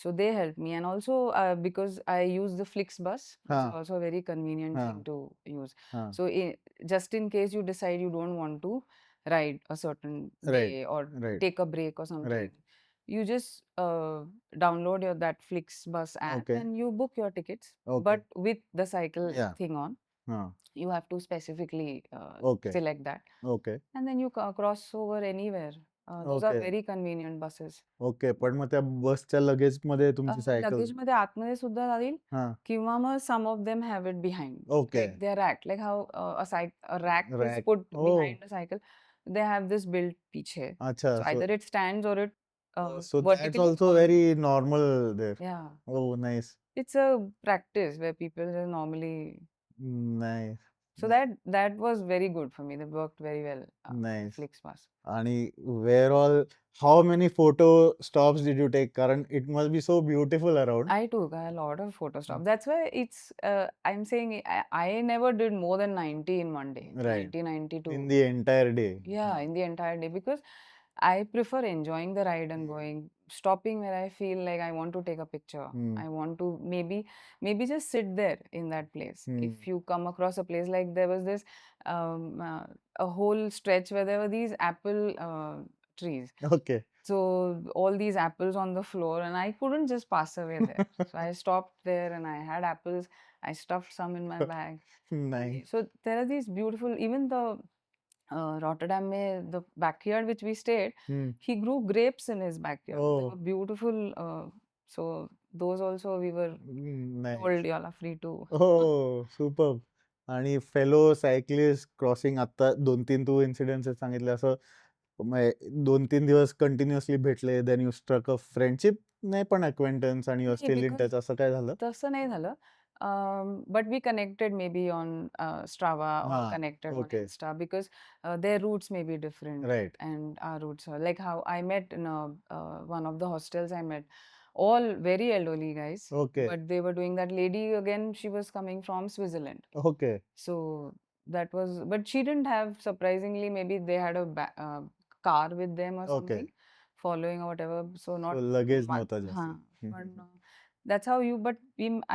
So they helped me, and also because I use the Flix bus, which is हां. also a very convenient हां. thing to use. हां. So just in case you decide you don't want to ride a certain right. day or right. take a break or something, right. you just download your that Flixbus app okay. and you book your tickets, okay. but with the cycle या. thing on. हां. You have to specifically okay. select that, okay. and then you cross over anywhere. Those are okay. very convenient buses. Okay. पण मग त्या बसच्या लगेजमध्ये तुमची cycle? Luggage मध्ये आतमध्ये सुद्धा जाईल, हां. किंवा मग some of them have it behind, okay. like they are racked, like how a rack is rack. put oh. behind a cycle. They have this built पीछे, अच्छा. so either it stands or it So that's vertically also falls. very normal there. Yeah, Oh, nice. it's a practice where people just normally. Nice. So that was very good for me. That worked very well. The Nice. FlixBus. आणि where all, how many photo stops did you take? कारण it must be so beautiful around. I took a lot of photo stops. That's why I'm saying I never did more than 90 in one day. Right. 90, 92. In the entire day. Yeah, in the entire day, because I prefer enjoying the ride and going, stopping where I feel like I want to take a picture. Hmm. I want to maybe just sit there in that place. Hmm. If you come across a place, like there was this um, uh, a whole stretch where there were these apple trees. Okay. So all these apples on the floor, and I couldn't just pass away there. So I stopped there and I had apples. I stuffed some in my bag. Nice. So there are these beautiful, even the Rotterdam, the backyard which we stayed, Hmm. he grew grapes in his backyard. They Oh. were beautiful. So those also we were Nice. told y'all are free to. हो, superb. आणि fellow cyclist crossing आता 2-3 तू incidents सांगितले, असं 2-3 दिवस continuously भेटले, then you struck a friendship, नाही पण अक्वेंटन्स, आणि यू आर नाही, स्टील इन because टच, असं काय झालं? तसं नाही झालं. But we connected maybe on Strava, or हां, connected on okay. Insta, because their routes may be different right. and our routes are like how I met in one of the hostels. I met all very elderly guys, okay. but they were doing that. Lady again, she was coming from Switzerland, okay. so that was. But she didn't have, surprisingly, maybe they had a car with them or okay. something, following or whatever. So so not luggage much. नव्हता जास्त. But that's how you. But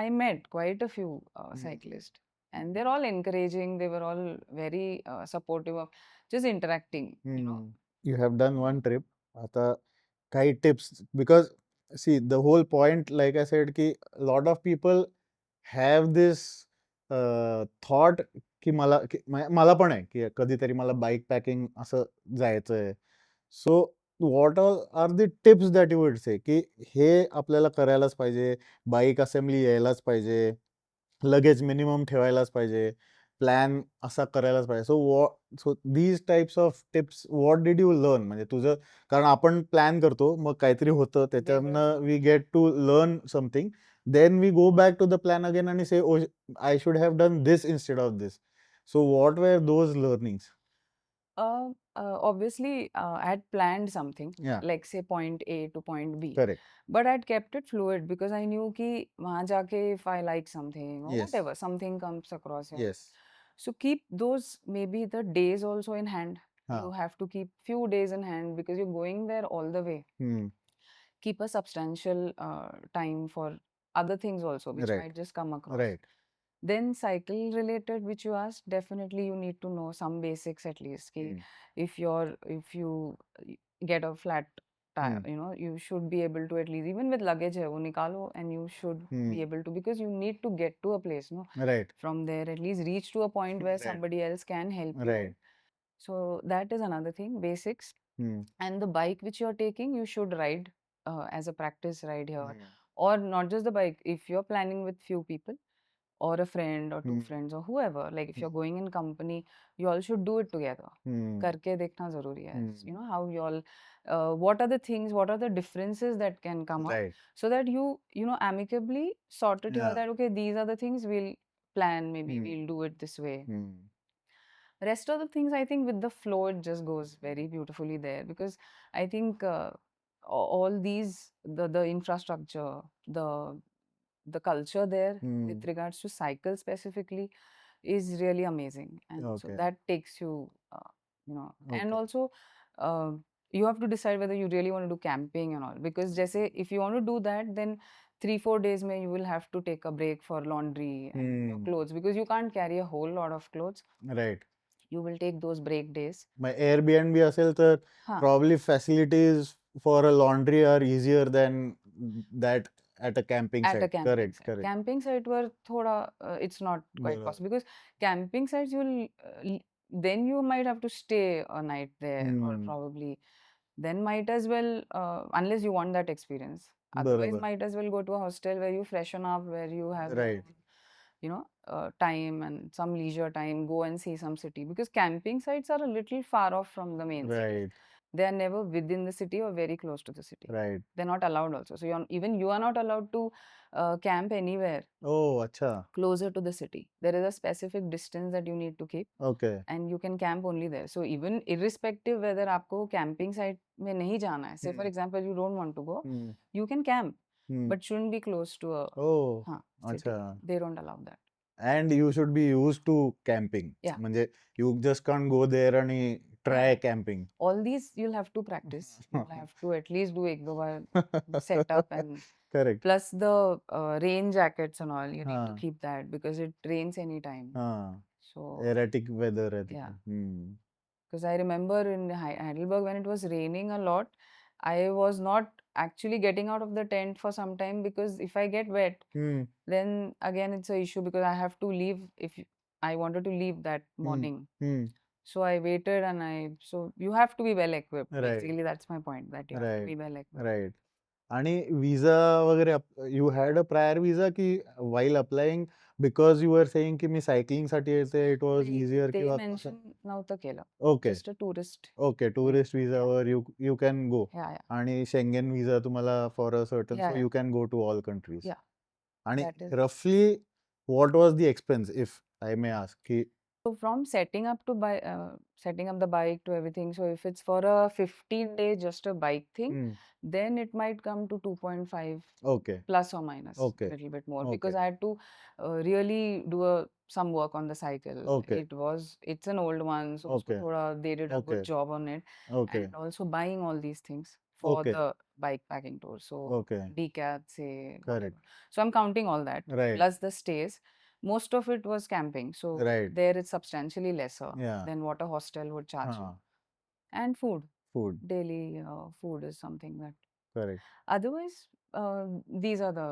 I met quite a few cyclists, and they're all encouraging. They were all very supportive of just interacting. You know. You have done one trip. आता काही tips, because see the whole point, like I said, की lot of people have this thought, की मला पण आहे की कधीतरी मला बाईक पॅकिंग असं जायचंय. So what are the tips that you would say, की हे आपल्याला करायलाच पाहिजे, बाईक असेंब्ली यायलाच पाहिजे, लगेच मिनिमम ठेवायलाच पाहिजे, प्लॅन असा करायलाच पाहिजे. So these types of tips what did you learn? म्हणजे तुझं, कारण आपण प्लॅन करतो, मग काहीतरी होतं, त्याच्यानं we get to learn something, then we go back to the plan again आणि say, oh, I should have done this instead of this. So what were those learnings? Obviously, I had planned something, Yeah, like say point A to point B, correct. but I'd kept it fluid because I knew कि वहाँ जाके if I like something or Yes, whatever, something comes across your mind. yes. So keep those, maybe the days also in hand. You हाँ. have to keep few days in hand because you're going there all the way. Hmm. Keep a substantial time for other things also, which Right, might just come across. right. Then cycle related, which you asked, definitely you need to know some basics at least. Ki Hmm. if you get a flat tire, Hmm. you should be able to, at least even with luggage hai, wo nikalo, and you should Hmm. be able to, because you need to get to a place, no? Right, From there, at least reach to a point where right, somebody else can help you right. out. So that is another thing, basics. Hmm. And the bike which you're taking, you should ride as a practice ride here, Hmm. or not just the bike. If you're planning with few people, or a friend or two Hmm. friends or whoever, like if you're going in company, you all should do it together. Hmm. Karke dekhna zaruri hai. Hmm. How you all, what are the things, what are the differences that can come up, Right. so that you amicably sort it here, Yeah. that okay, these are the things we'll plan, maybe Hmm. we'll do it this way. Hmm. Rest of the things, I think with the flow, it just goes very beautifully there, because I think all these, the infrastructure, the culture there with Hmm. regards to cycle specifically is really amazing, and so Okay. that takes you, and Okay. also uh, you have to decide whether you really want to do camping and all, because just say if you want to do that, then 3-4 days may you will have to take a break for laundry and your Hmm. clothes, because you can't carry a whole lot of clothes. Right. You will take those break days. My Airbnb असेल तर Huh. probably facilities for a laundry are easier than that at a camping At a site. camping Correct, site. correct. Camping site were thoda, it's not quite बरोबर. possible, because camping sites then you might have to stay a night there, or Hmm. probably then might as well, unless you want that experience. Otherwise, बरोबर. might as well go to a hostel where you freshen up, where you have your Right. own, time and some leisure time, go and see some city, because camping sites are a little far off from the main city. Right. they are never within the city or very close to the city. Right. They're not allowed also. So even you are not allowed to camp anywhere Oh, acha. closer to the city. There is a specific distance that you need to keep. Okay. And you can camp only there. So even irrespective whether आपको camping site में नहीं जाना है, say for example you don't want to go, you can camp, but shouldn't be close to a Oh, city. acha. They don't allow that. And you should be used to camping. Yeah. म्हणजे you just can't go there and try camping. All these you'll have to practice. You'll have to at least do ek do baar set up and Correct. plus the rain jackets and all. You need to keep that because it rains anytime. So Erratic weather. yeah. Hmm. Because I remember in Heidelberg when it was raining a lot, I was not actually getting out of the tent for some time because if I get wet, then again it's a issue because I have to leave if I wanted to leave that morning. So I waited and so you have to be well equipped. Right. Basically, that's my point, that you have to be well equipped. Right. आणि visa वगैरे you had a prior visa की while applying because you are saying की मी cycling साठी येते it was easier ते किंवा mention नव्हतं केलं. Okay just a tourist. Okay tourist विजावर you can go Yeah, yeah. आणि शेंगेन विजा तुम्हाला for a certain Yeah, so yeah. You can go to all countries Yeah. आणि That is- रफली what was the expense if I may ask की So from setting up the bike to everything. So if it's for a 15-day just a bike thing, then it might come to 2.5 okay plus or minus Okay. a little bit more Okay. because I had to really do some work on the cycle. Okay. It's an old one, so Okay. they did a Okay. good job on it. Okay. And also buying all these things for Okay. the bike packing tour. So Okay. decats, say Correct. whatever. So I'm counting all that Right. plus the stays. Most of it was camping, so Right. there it's substantially lesser Yeah. than what a hostel would charge you. And Food. Daily food is something that Correct. otherwise these are the,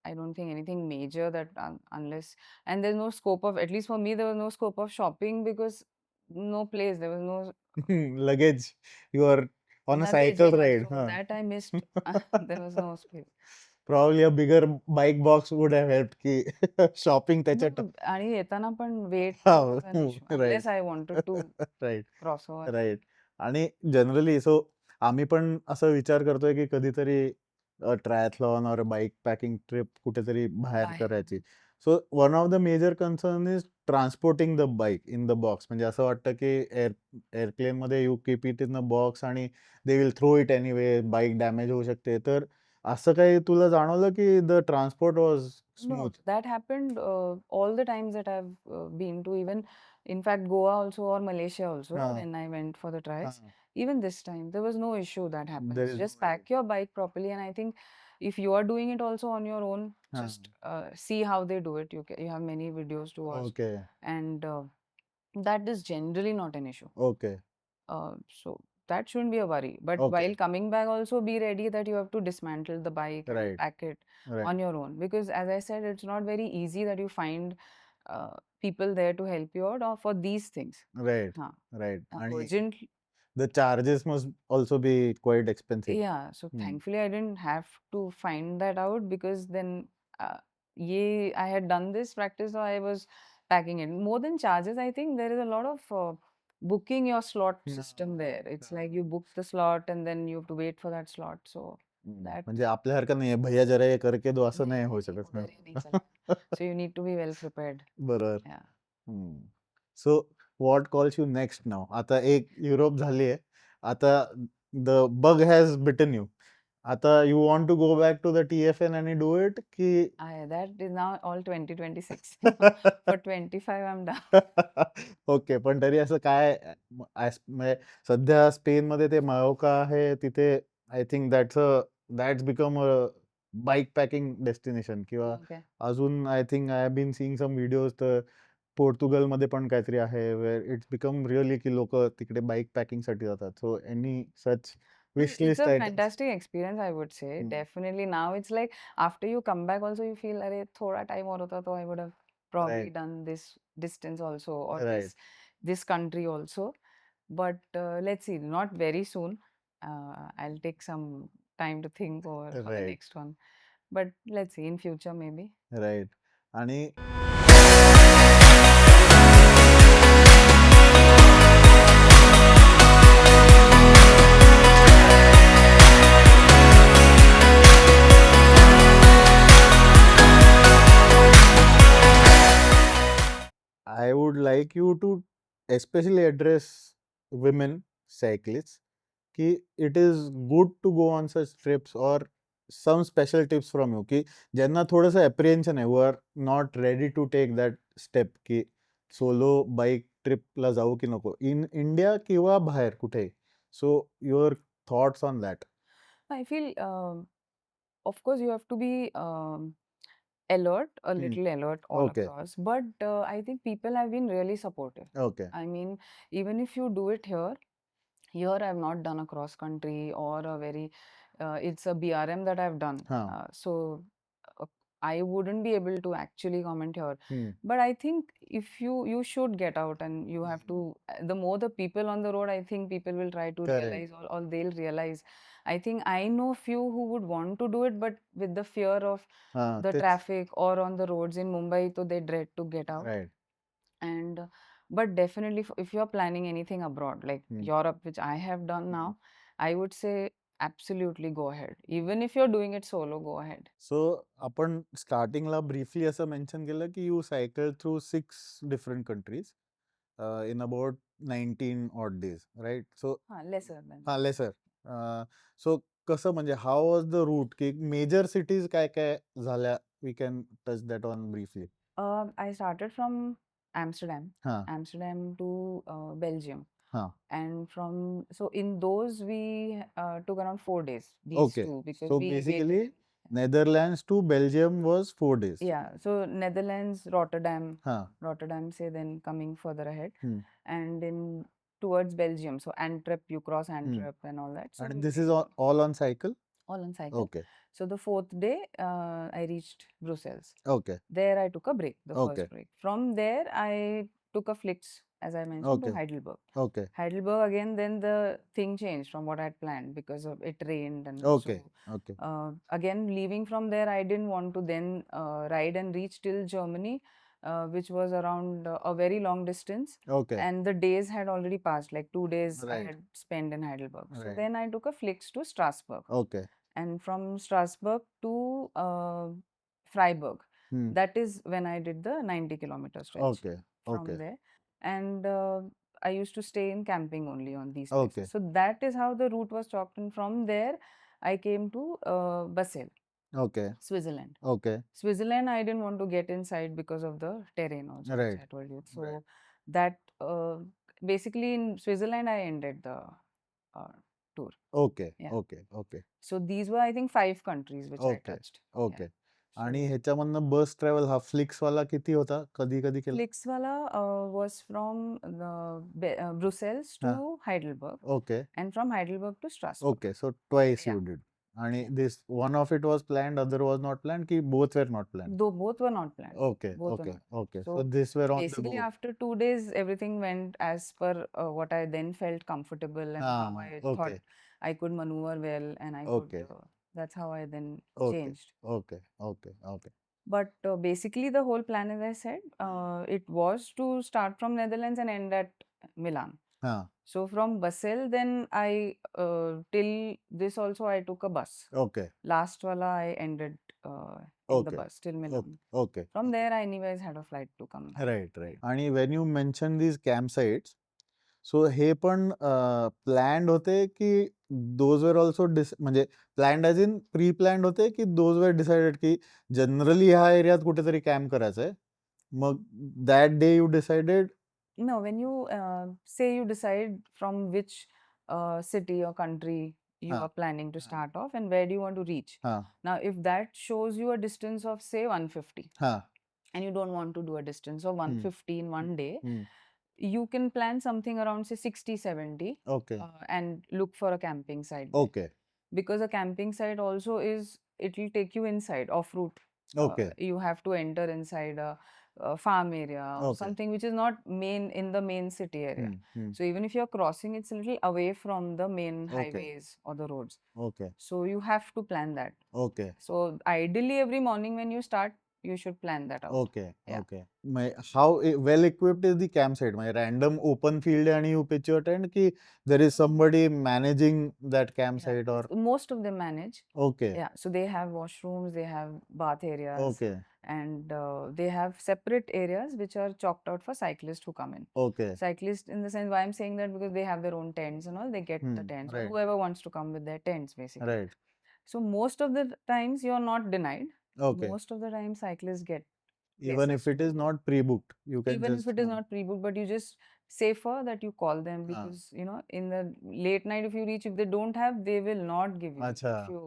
I don't think anything major that unless, and there's no scope of, at least for me there was no scope of shopping because no place, there was no Luggage. You are on a luggage, cycle yeah, ride. so that I missed. There was no space. Probably a bigger bike box would have helped की shopping त्याच्यात. No, आणि येताना पण wait हा, issue right. unless I wanted to right cross over. Right आणि generally so आम्ही पण असं विचार करतोय की कधीतरी ट्रायथलॉन और बाईक पॅकिंग ट्रिप कुठेतरी बाहेर बाहेर. करायची so one of the major concern is transporting the bike in the box म्हणजे असं वाटतं की एअरप्लेन मध्ये you keep it in the box आणि they will throw it anyway bike damage होऊ शकते तर असं काही तुला जाणवलं की the transport was No, smooth that happened all the times that I've been to, even in fact Goa also or Malaysia also when I went for the tries. Even this time there was no issue that happens. There is Just no pack your bike properly, and I think if you are doing it also on your own, just see how they do it. You have many videos to watch, okay and that is generally not an issue. Okay So that shouldn't be a worry. But Okay. while coming back, also be ready that you have to dismantle the bike Right. and pack it Right. on your own. Because as I said, it's not very easy that you find people there to help you out or for these things. Right. Huh. Right. And Urgent. the charges must also be quite expensive. Yeah. So thankfully, I didn't have to find that out because then I had done this practice, so I was packing it. More than charges, I think there is a lot of booking your slot system there. It's like you book the slot and then you have to wait for that slot. So that म्हणजे आपल्यासारखं नाही भैया जरा हे करके दो असं नाही होऊ शकत उधर ही नहीं चलना. So you need to be well prepared. बरोबर Yeah. So what calls you next now आता एक युरोप झाली आहे आता the bug has bitten you आता you want to go back to the TFN आणि डू इट की That is now all 2026. For 25, I'm done. Okay पण तरी असं काय म्हणजे सध्या स्पेन मध्ये ते मायोका आहे तिथे I think that's become a bike packing destination किंवा Okay. अजून I think I have been seeing some videos तर पोर्तुगल मध्ये पण काहीतरी आहे वेअर इट्स बिकम रिअली की लोक तिकडे बाईक पॅकिंग साठी जातात so any such wish It's list a fantastic experience, I would say. Definitely. Now it's like after you come back, also you feel, अरे थोड़ा time और होता तो I would have probably Right. done this distance also or Right. this country also. But let's see, not very soon. I'll take some time to think over for the Right. next one. But let's see, in future maybe. Right आणि like you to especially address women cyclists कि it is good to go on such trips or some special tips from you की ज्यांना थोडंसं apprehension आहे, who are not ready to take that step की solo bike ट्रिपला जाऊ की नको इन इंडिया किंवा बाहेर कुठे. So your thoughts on that. I feel, of course, you have to be alert, a little alert all okay across. But I think people have been really supportive. Okay I mean, even if you do it here I've not done a cross country or a very, it's a BRM that I've done. हां So uh, I wouldn't be able to actually comment here. Hmm, But I think if you should get out and you have to, the more the people on the road, I think people will try to correct realize, or they'll realize. I think I know few who would want to do it, but with the fear of हां the तेच traffic or on the roads in Mumbai, so they dread to get out. Right. And but definitely, if you're planning anything abroad, like Europe, which I have done now, I would say absolutely go ahead. Even if you're doing it solo, go ahead. So आपण स्टार्टिंगला briefly असं mention केलं की you cycle through 6 different countries in about 19 odd days right. So Lesser than हां that. Lesser. So कसं म्हणजे how was the route की major cities काय काय झाल्या, we can touch that on briefly. I started from Amsterdam, हां Amsterdam to Belgium. हां And from, so in those we took around 4 days, these okay. two, because so we waited basically in. Netherlands to Belgium was 4 days. Yeah, so Netherlands, Rotterdam, हां Rotterdam, say, then coming further ahead, hmm, and in towards Belgium. So Antwerp, you cross hmm. Antwerp and all that. So आणि we this is waited all on cycle. all on cycle. Okay So the fourth day, I reached Brussels. Okay There I took a break, the Okay. first break. From there, I took a Flix, as I mentioned, to Okay. Heidelberg. Okay. Heidelberg again, then the thing changed from what I had planned because of it rained, and Okay. so Okay. again leaving from there, I didn't want to then ride and reach till Germany, which was around a very long distance, Okay. and the days had already passed. Like 2 days I Right. had spent in Heidelberg. So Right. then I took a Flix to Strasbourg, Okay. and from Strasbourg to Freiburg. Hmm. That is when I did the 90-kilometer stretch Okay. from Okay. there. And I used to stay in camping only on these Okay. places. So that is how the route was chalked. And from there, I came to Basel, Okay. Switzerland. Okay. Switzerland, I didn't want to get inside because of the terrain also, which Right. I told you. So Right. that basically in Switzerland, I ended the uh, tour. Okay. Yeah. Okay. Okay. So these were, I think, 5 countries which I Okay. touched. Okay. Yeah. आणि So ह्याच्यामधनं बस travel हा flix वाला किती होता, कधी कधी केला. Flixwala was from the Brussels हा to Heidelberg, okay and from Heidelberg to Strasbourg. Okay. So twice Yeah. You did. आणि Yeah. This one of it was planned, other was not planned की both were not planned. Though both were not planned. Okay Both were okay not. Okay. So So this were on the basically, गो. after 2 days, everything went as per what I then felt comfortable and how हां I thought okay I could maneuver well, and I could. Okay That's how I then okay changed. Okay okay okay. But basically, the whole plan, as I said, it was to start from Netherlands and end at Milan. हां So from Basel, then I till this also I took a bus. Okay Last wala I ended in the okay bus till okay Milan. Okay. From there, I anyways had a flight to come back. Right right. आणि when you mention these camp sites, so हे पण planned होते की those were also म्हणजे planned as in pre planned होते की those were decided की generally ह्या एरियात कुठेतरी कॅम्प करायचंय, मग that day you decided. No, when you say you decide from which city or country you हां are planning to start off and where do you want to reach. हां Now, if that shows you a distance of say 150, हां and you don't want to do a distance of 150 in one day, hmm, you can plan something around say 60, 70, okay and look for a camping site there. Okay Because a camping site also is, it will take you inside off route. Okay You have to enter inside a farm area or Okay. something which is not main in the main city area. Hmm, So even if you're crossing, it's a little away from the main Okay. highways or the roads. Okay So you have to plan that. Okay So ideally, every morning when you start, you should plan that out. Okay, Yeah. okay. How well equipped is the campsite? My random open field and you pitch your tent ki there is somebody managing that Yeah, campsite or most of them manage. okay, Yeah, so they have washrooms, they have bath areas, okay, and they have separate areas which are chalked out for cyclists who come in. okay. Cyclists, in the sense, why I'm saying that, because they have their own tents and all, they get the tents, or Right, whoever wants to come with their tents, basically. right. So most of the times you're not denied. Okay. Most of the time cyclists get Even places if to it is go. not pre-booked, you can Even if just it is not pre-booked, but you just safer that you call them, हाँ, because in the late night, if you reach, if they don't have, they will not give you. अच्छा If you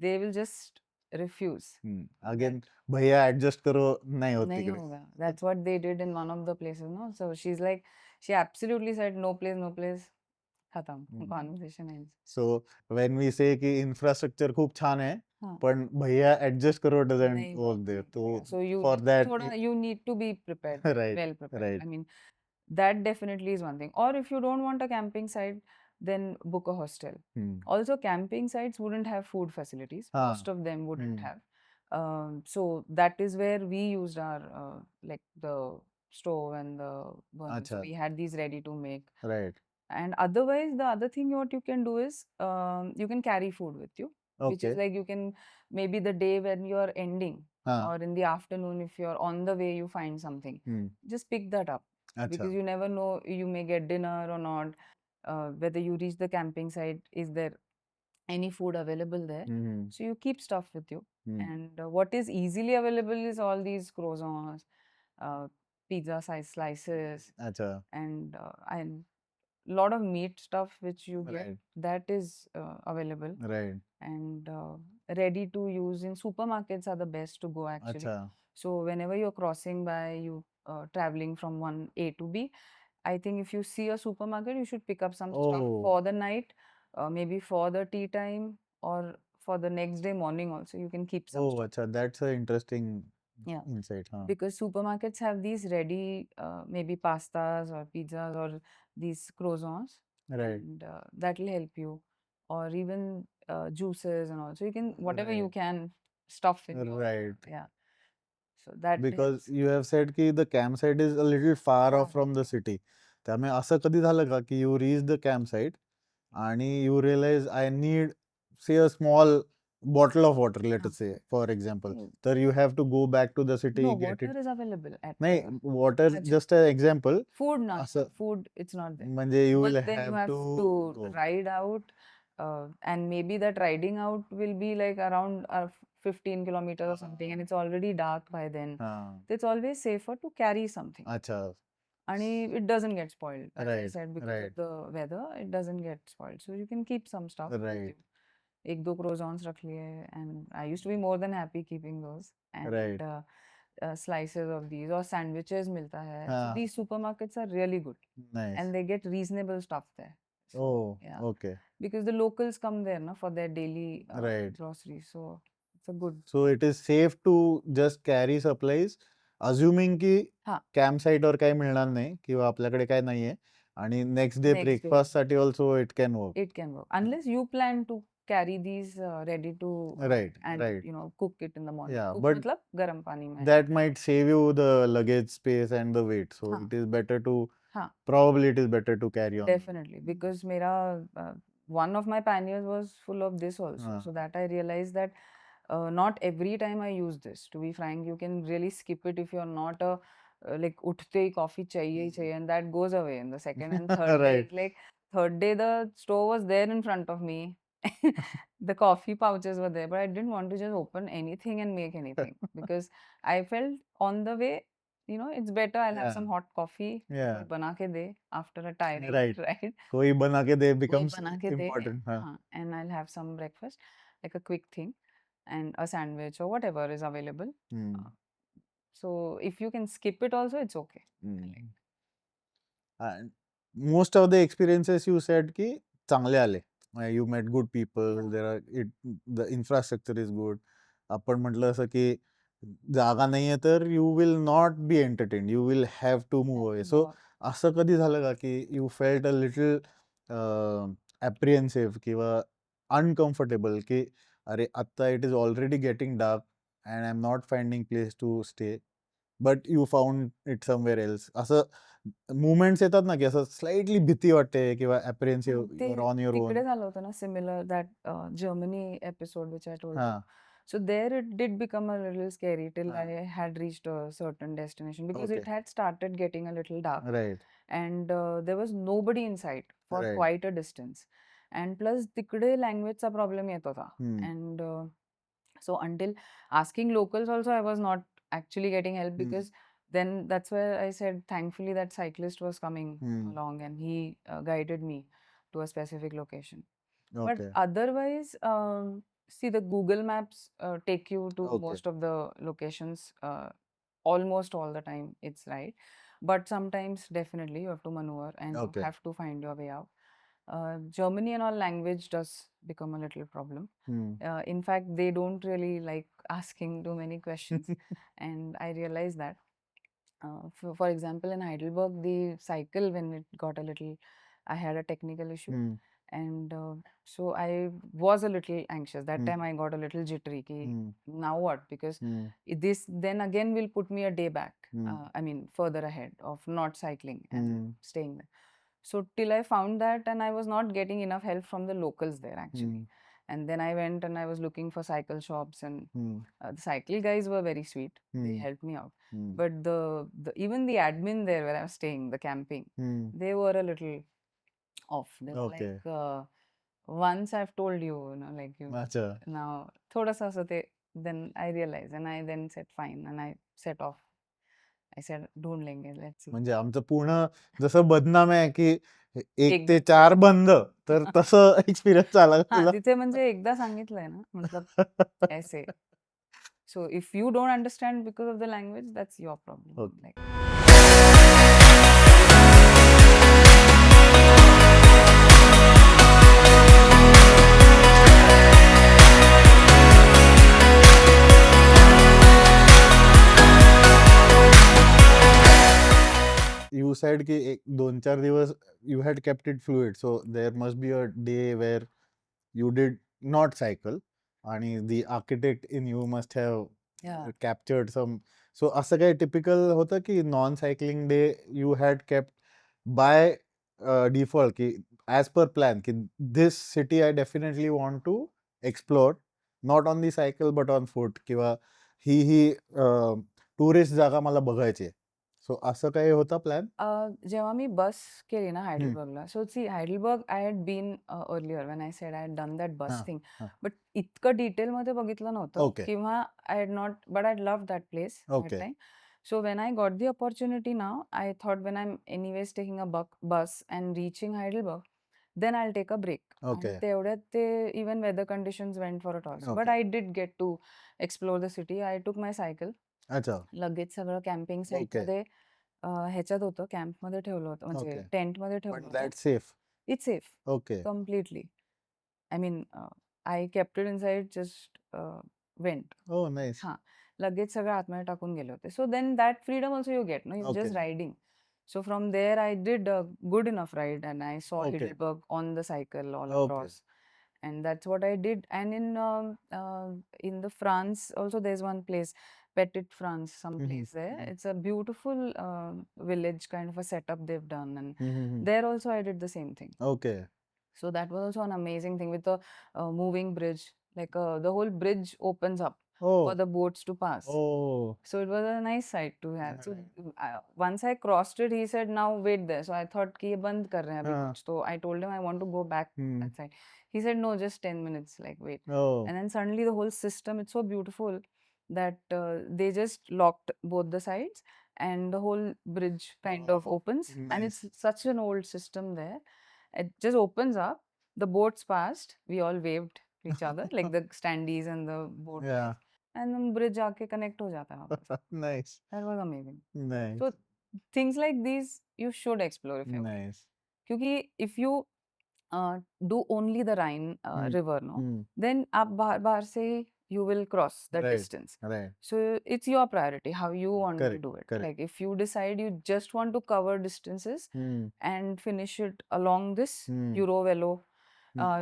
They will just refuse. That again भैया adjust करो नहीं होत nahi तिकडे hoga. That's what they did in one of the places, no? So she's like, she absolutely said, no place, no place. Khatam. Conversation ends. So when we say की infrastructure खूप छान आहे हाँ, पण भैया एडजस्ट करो doesn't नहीं work work there नहीं तो करेगा. So फॉर दैट थोड़ा you need to be prepared, right well prepared. I right mean, that definitely is one thing. Or if you don't want a camping site, then book a hostel. Also, camping sites wouldn't have food facilities. Most हाँ of them wouldn't have. So that is where we used our like the stove and the burner. So अच्छा we had these ready to make. Right And otherwise, the other thing what you can do is you can carry food with you, which okay is like, you can, maybe the day when you're ending, हाँ or in the afternoon, if you're on the way, you find something, just pick that up, अच्छा because you never know, you may get dinner or not. Whether you reach the camping site, is there any food available there? So you keep stuff with you. And what is easily available is all these croissants, uh, pizza size slices, अच्छा and lot of meat stuff which you get, right that is available. Right And ready to use in supermarkets are the best to go, actually. अच्छा So whenever you're crossing by, you traveling from one A to B, I think if you see a supermarket, you should pick up some stuff oh for the night, maybe for the tea time, or for the next day morning also. You can keep some oh stuff. अच्छा that's a interesting Yeah, insight हाँ because supermarkets have these ready, maybe pastas or pizzas or these croissants, right and that will help you, or even juices and all. So you can, whatever you right can stuff in your, right yeah. So that because helps. You have said की the camp site is a little far of Far. From the city त्यामुळे असं कधी झालं का की you reach the camp site आणि you realize I need say a small bottle of water let Huh. Say for example Mm. तर you have to go back to the city No, gate water it is available at नाही water Acha. Just a example Food not, असं food it's not there. म्हणजे you But will then you have have to to go ride out, and maybe that riding out will be like around 15 kilometers or something, and it's already dark by then. हां So it's always safer to carry something. अच्छा And it doesn't get spoiled. As I right said, because of right the weather, it doesn't get spoiled. So you can keep some stuff with you. Right एक दो croissants रख लिए, and I used to be more than happy keeping those. And right slices of these, or sandwiches मिलता है. So हां these supermarkets are really good, nice and they get reasonable stuff there. So yeah, oh okay because the locals come there, na, for their daily right groceries. So it's a good. So it is safe to just carry supplies, assuming की हाँ, camp site वर काही मिळणार नाही किंवा आपल्याकडे काही नाहीये आणि next day next day breakfast साठी also it can work it can work, unless you plan to carry these ready to right and right cook it in the morning. Yeah Cook but मतलब गरम पानी में. that might save you the luggage space and the weight, so हाँ, it is better to हाँ, probably it is better to carry on. definitely, because मेरा one of my panniers was full of this also. हाँ So that I realized that not every time I use this. To be frank, you can really skip it if you're not a like उठते ही coffee चाहिए ही चाहिए, and that goes away in the second and third day. right It's like third day the stove was there in front of me. The coffee pouches were there, but I didn't want to just open anything and make anything, because I felt on the way, it's better I'll have yeah some hot coffee. yeah कोई बना के दे after a tiring right ride. कोई बना के दे कोई becomes बना के दे, important हाँ हाँ, and I'll have some breakfast, like a quick thing, and a sandwich or whatever is available. hmm. So if you can skip it also, it's okay. I like. Hmm. And most of the experiences you said की चांगले आले you met good people Yeah. there are the infrastructure is good आपण म्हटलं असं की जागा नाहीये तर you will not be entertained you will have to move Have away to so move out. असं कधी झालं का की you felt a little apprehensive किंवा uncomfortable की अरे आता it is already getting dark and I'm not finding place to stay, but you found it somewhere else. असं मुवमेंट्स येतात ना की असं स्लाइटली भीती वाटते किंवा apprehensive, ते you're on your तिकडे own. झालं होतं ना similar that Germany episode which I told you. हां. So there it did become a little scary till हां. I had reached a certain destination because Okay. it had started getting a little dark Right. and there was nobody in sight for Right. quite a distance. And plus तिकडे language चा problem येत होता. Hmm. And so until asking locals also I was not actually getting help Hmm. because then that's where I said thankfully that cyclist was coming Hmm. along and he guided me to a specific location. But Okay. otherwise, see the Google Maps take you to Okay. most of the locations almost all the time. It's right, but sometimes definitely you have to maneuver and you Okay. have to find your way out. Germany and all language does become a little problem. Hmm. In fact, they don't really like asking too many questions, and I realized that. For example, in Heidelberg, the cycle when it got a little, I had a technical issue, Hmm. and so I was a little anxious. That Hmm. time I got a little jittery. Ki, Hmm. now what? Because Hmm. this then again will put me a day back. Hmm. I mean, further ahead of not cycling and Hmm. staying there. So till I found that, and I was not getting enough help from the locals there actually. Hmm. And then I went and I was looking for cycle shops, and Hmm. the cycle guys were very sweet. They Hmm. helped me out. Hmm. But the even the admin there where I was staying, the camping, Hmm. they were a little off. They were Okay. like, once I've told you, you know, like you अच्छा. now, thoda sa sa te, then I realized, and I then said fine, and I set off. I said, ढूंढ लेंगे, let's see. म्हणजे आमचं पूर्ण जसं बदनाम आहे की 1 ते एकदा 4 बंद, तर तसं एक्सपिरियन्स आला का हां, तुला? तिथे म्हणजे एकदा सांगितलंय ना, मतलब ऐसे. So if you don't understand because of the language, that's your problem. Okay. Like. You said की 2-4 दिवस you had kept it fluid, so there must be a day where you did not cycle आणि the architect in you must have Yeah. captured some. So असं काही typical होतं की non cycling day you had kept by default की as per plan की this city I definitely want to explore, not on the cycle but on foot, किंवा ही tourist जागा मला बघायची आहे. सो असं काही होता प्लॅन? जेव्हा मी बस केली ना हायडलबर्गला, so see Heidelberg I had been earlier when I said I had done that bus thing, but इतकं डिटेलमध्ये बघितलं नव्हतं ओके. किंवा I had not, but I love that place that okay. Time. So when I got the opportunity now, I thought when I'm anyways taking a bus and reaching Heidelberg, then I'll take a break. Okay. आणि तेवढ्यात ते even weather conditions went for a toss. But okay. I did get to explore the city. I took my cycle. अच्छा. लगेच सगळं camping okay. साईटमध्ये ह्याच्यात होतं, कॅम्पमध्ये ठेवलं होतं, म्हणजे ओके. टेंटमध्ये ठेवलं बट होतं. That's safe. It's safe okay. Completely. I mean I kept it inside, just went. Oh nice. हां, लगेच सगळं आतमध्ये टाकून गेले होते. So then that freedom also you get, no, you okay. Just riding. So from there, I did a good enough ride, and I saw Okay. Heidelberg on the cycle all Okay. across, and that's what I did. And in the France also, there's one place, Petit France, some place there. It's a beautiful village kind of a setup they've done, and there also I did the same thing. Okay. So that was also an amazing thing with the moving bridge. Like the whole bridge opens up for oh. the boats to pass. Oh. So it was a nice sight to have. So Right. once I crossed it, he said, "Now wait there." So I thought कि ये बंद कर रहे हैं अभी हाँ. कुछ. So I told him I want to go back that side. He said, "No, just 10 minutes. Like wait." Oh. And then suddenly the whole system, it's so beautiful that they just locked both the sides and the whole bridge kind of opens. And Nice. it's such an old system there. It just opens up. The boats passed. We all waved to each other, like the standees and the boat Yeah. guys. And then bridge आके connect हो जाता है वापस. Nice. That was amazing. Nice. So things like these you should explore if you can. Nice. क्योंकि if you do only the Rhine river, no, then आप बाहर से you will cross the Right. distance. Right. So it's your priority how you want to Correct. do it. Correct. Like if you decide you just want to cover distances and finish it along this Eurovelo,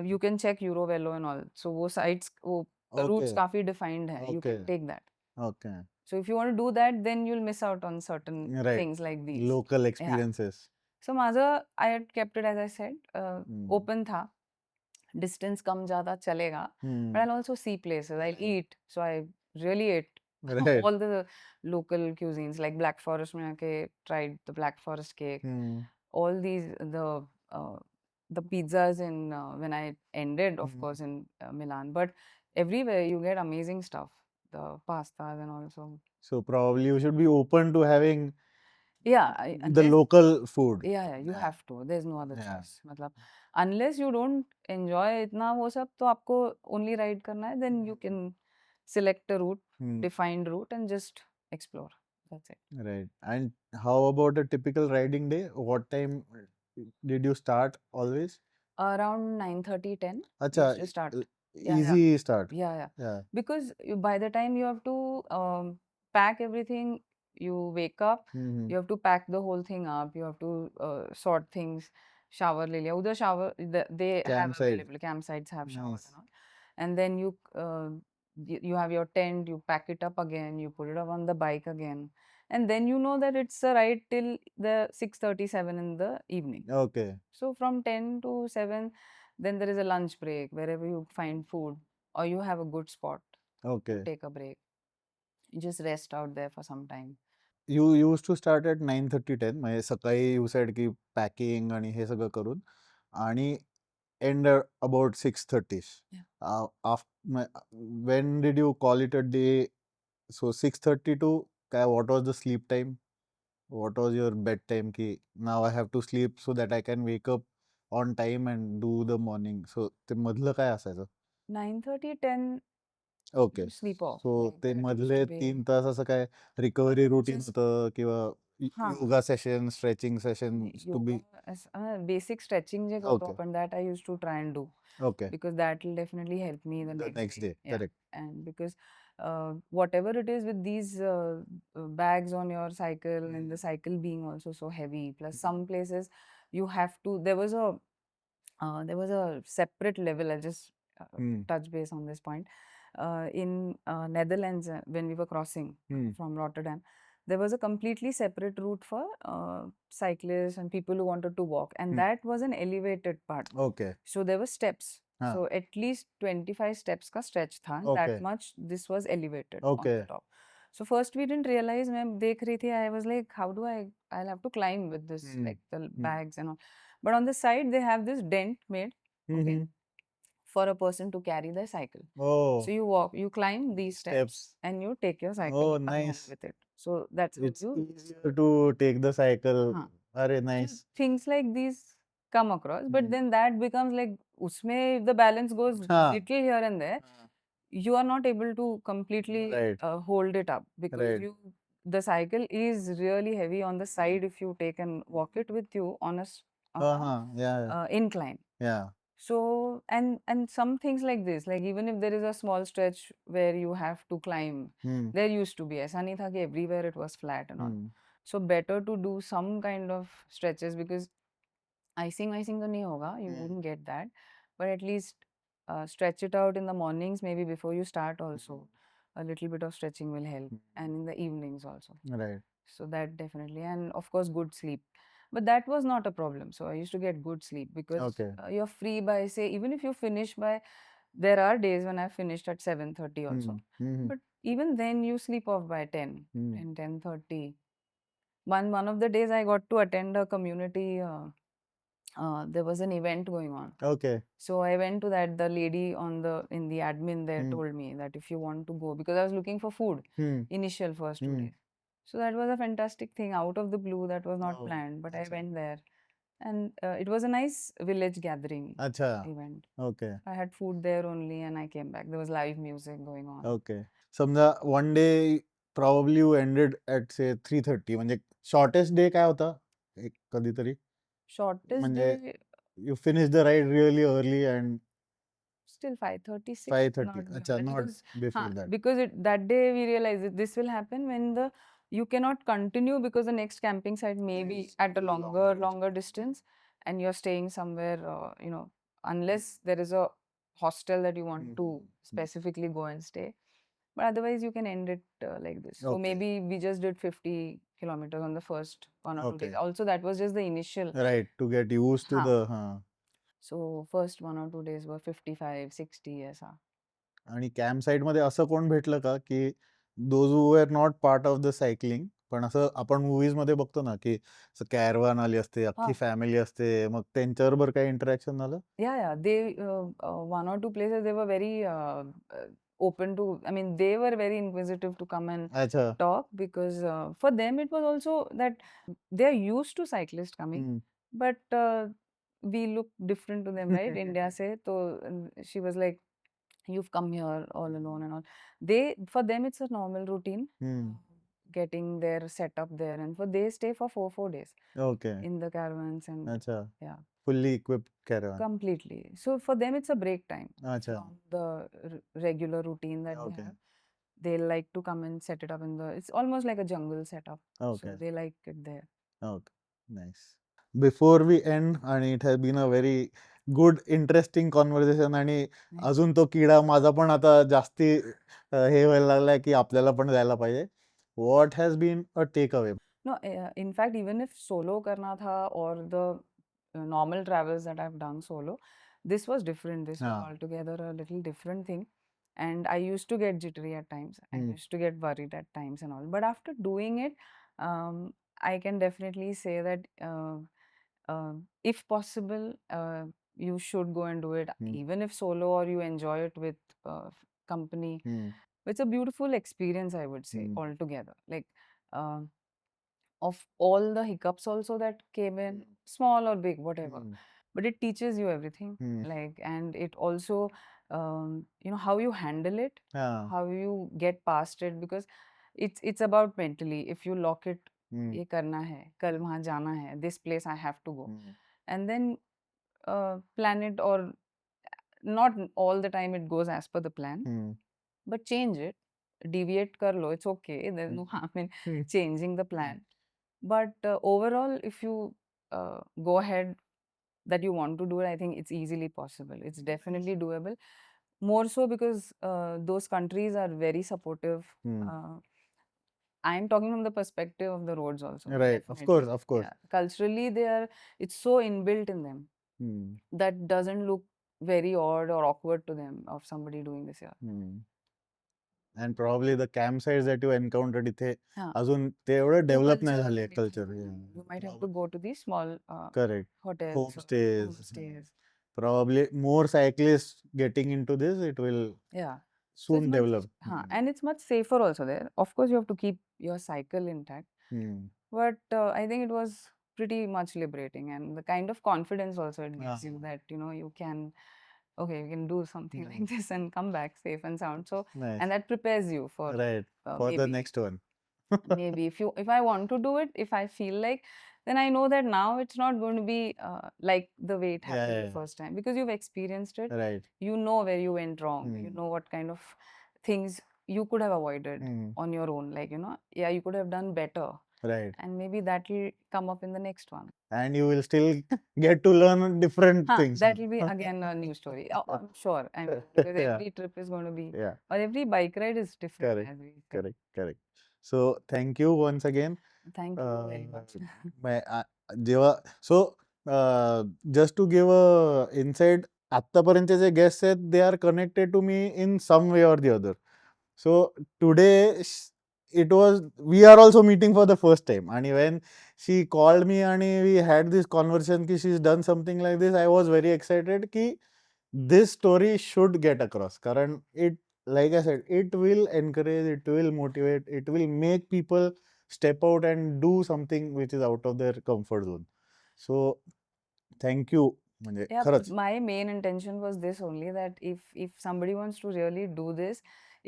you can check Eurovelo and all. So वो sites वो routes Okay. काफी defined है, you can Okay. take that. Okay. So if you want to do that, then you'll miss out on certain Right. things like these. Local Yeah. experiences. So माझा, I had kept it as I said, Hmm. open था. Distance कम ज़्यादा चलेगा. But Hmm. I'll also see places. I'll eat. So I really ate Right. all the local cuisines like Black Forest में आके tried the Black Forest cake. Hmm. All these uh, the pizzas in when I ended, of Hmm. course, in Milan. But everywhere you get amazing stuff. The pastas and also. So probably you should be open to having Yeah, the unless local food. yeah, you Yeah. have to. There's no other Yeah. choice. मतलब unless you don't enjoy इतना वो सब तो आपको only ride करना है, then you can select a route, Hmm. defined route, and just explore. That's it. Right. And how about a typical riding day? What time did you start always? Around 9:30, 10, we Acha, used to start. Yeah, yeah, easy start. yeah, yeah. Yeah. Because by the time you have to pack everything, you wake up, Mm-hmm. you have to pack the whole thing up, you have to sort things, shower ले लिया. उधर shower they have Campsite. available, campsites have showers Nice. and all. And then you have your tent, you pack it up again, you put it up on the bike again, and then you know that it's a ride till the 6:37 in the evening. Okay. So from 10 to 7, then there is a lunch break wherever you find food, or you have a good spot to Okay. take a break. You just rest out there for some time. You used to start at 9:30 10 म्हणजे सकाळी you said की packing आणि हे सगळं करून आणि end at about 6:30. Yeah. When did you call it a day? So 6:30 to what was the sleep time? What was your bedtime? Ki now I have to sleep so that I can wake up on time and do the morning. So ते मधलं काय असायचं? 9:30, 10, okay. you sleep off. So Like ते that used मधले to be. 3 तास असं काय recovery routine Just होतं किंवा हाँ yoga session, stretching session to be yoga, basic stretching जे करतो ओके. आपण, that I used to try and do okay. because that will definitely help me the the next next day. Day. Yeah, correct. and because whatever it is with these bags on your cycle and the cycle being also so heavy, plus some places you have to. There was a separate level. I just touch base on this point. In Netherlands, when we were crossing from Rotterdam, there was a completely separate route for cyclists and people who wanted to walk, and that was an elevated part. Okay. So there were steps. हाँ. So at least 25 steps का stretch था. Okay. That much this was elevated on okay. the top. So first we didn't realize. मैं देख रही थी. I was like, how do I'll have to climb with this, like the bags and all. But on the side they have this dent made, okay, for a person to carry their cycle. Oh, So you walk, you climb these steps, steps. and you take your cycle Oh, along nice. with it. So that's how It's you. easier to take the cycle. हाँ. अरे So nice. things like these come across, but then that becomes like उसमें if the balance goes हाँ. little here and there, you are not able to completely Right. hold it up because Right. the cycle is really heavy on the side if you take and walk it with you on on हाँ a हाँ. Yeah. incline. Yeah. So and some things like this, like even if there is a small stretch where you have to climb, there used to be. ऐसा नहीं था कि everywhere it was flat and all. So better to do some kind of stretches because icing तो नहीं होगा, you wouldn't get that, but at least stretch it out in the mornings, maybe before you start also. A little bit of stretching will help, and in the evenings also. Right. So that definitely, and of course, good sleep. But that was not a problem. So I used to get good sleep because Okay. you're free by, say, even if you finish by, there are days when I finished at 7:30 also. But even then you sleep off by 10, 10:30. One of the days I got to attend a community, there was an event going on. Okay. So I went to that. The lady in the admin there told me that if you want to go, because I was looking for food initial first 2 days. So that was a fantastic thing out of the blue. That was not planned, but I went there, and it was a nice village gathering अच्छा. event. Okay. I had food there only, and I came back. There was live music going on. Okay. समजा one day probably you ended at say 3:30 म्हणजे shortest day काय होता? एक कधीतरी Shortest म्हणजे day you finished the ride really early and still 5:36, 5:30. not अच्छा, beyond that, not because before that. because that day we realized that this will happen when you cannot continue because the next camping site may be at a longer distance, and you're staying somewhere, unless there is a hostel that you want to specifically go and stay. But otherwise, you can end it like this. So Okay. maybe we just did 50 kilometers on the first 1 or 2 days. Okay. Also, that was just the initial. Right, to get used to हाँ. the So first 1 or 2 days were 55, 60 ऐसा. आणि camp site मध्ये असं कोण भेटलं का की those who are not part of the cycling पण असं आपण मूवीज मध्ये बघतो ना की असं कॅरवान आली असते अख्खी फॅमिली असते मग त्यांच्याबरोबर काही इंटरॅक्शन झालं Yeah, they 1 or 2 places they were very open to. I mean, they were very inquisitive to come and अच्छा talk because for them it was also that they are used to cyclists coming, but we look different to them, right? India se, so she was like, "You've come here all alone and all." They for them it's a normal routine, getting their setup there, and for they stay for 4 days okay in the caravans and अच्छा yeah. Fully equipped caravan Completely. So for them, it's a break time अच्छा from the regular routine that they okay have. They like to come and set it up in the. It's almost like a jungle setup. Okay So they like it there. Okay nice before we end आणि it has been a very good interesting conversation आणि अजून तो किडा माझा पण आता जास्ती हे व्हायला लागलाय की आपल्याला पण जायला पाहिजे what has been a takeaway No, in fact, even if solo karna tha or the normal travels that I've done solo, this was different. This was altogether a little different thing. And I used to get jittery at times. I used to get worried at times and all. But after doing it, I can definitely say that if possible, you should go and do it, even if solo or you enjoy it with company. It's a beautiful experience, I would say, altogether. Like, of all the hiccups also that came in, small or big, whatever. But it teaches you everything. Like, and it also, how you handle it, how you get past it, because it's about mentally. If you lock it, ये करना है, कल वहाँ जाना है, this place I have to go, and then plan it, or not all the time it goes as per the plan, but change it, deviate kar lo, it's okay, there's no harm in changing the plan. But overall, if you go ahead that you want to do it, I think it's easily possible. It's definitely doable. More so because those countries are very supportive. I'm talking from the perspective of the roads also. Right, of course, Definitely. of course. Yeah. Culturally, it's so inbuilt in them that doesn't look very odd or awkward to them of somebody doing this here. And probably the camp sites that you encountered इथे हाँ. अजून ते एवढं develop नाही झाले Culturally, culture you might have to go to these small correct hotels or homestays homestays. probably more cyclists getting into this it will Yeah. So it's soon much, develop and it's much safer also there. Of course, you have to keep your cycle intact, but I think it was pretty much liberating, and the kind of confidence also it gives you that you can, okay, you can do something like this and come back safe and sound. So, nice and that prepares you for right for the maybe next one maybe if I want to do it, if I feel like, then I know that now it's not going to be like the way it happened the yeah first time, because you've experienced it. right You know where you went wrong. You know what kind of things you could have avoided on your own. Like, yeah, you could have done better, right and maybe that will come up in the next one. and you will still get to learn different things That will be again a new story. I'm sure. I mean, because yeah every trip is going to be, yeah or every bike ride is different, correct as we say. correct so thank you once again Thank you very much. जेव्हा so just to give a inside आत्तापर्यंतचे जे guest आहेत they are connected to me in some way or the other so today it was we are also meeting for the first time आणि when she called me आणि we had this conversation की she is done something like this I was very excited की this story should get across karan it like I said it will encourage it will motivate it will make people step out and do something which is out of their comfort zone so thank you म्हणजे Yeah, खरंच my main intention was this only, that if somebody wants to really do this,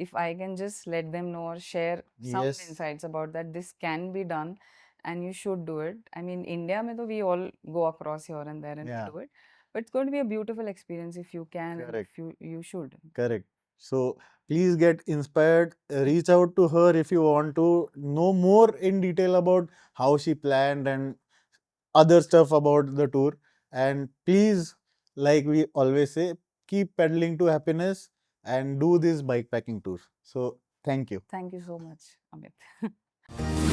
if I can just let them know or share some yes insights about that, this can be done and you should do it. I mean, India mein to we all go across here and there and we yeah do it. But it's going to be a beautiful experience if you can and correct if you should. correct so please get inspired reach out to her if you want to know more in detail about how she planned and other stuff about the tour and please like we always say keep pedaling to happiness and do these bike packing tours. So thank you. Thank you so much, Amit.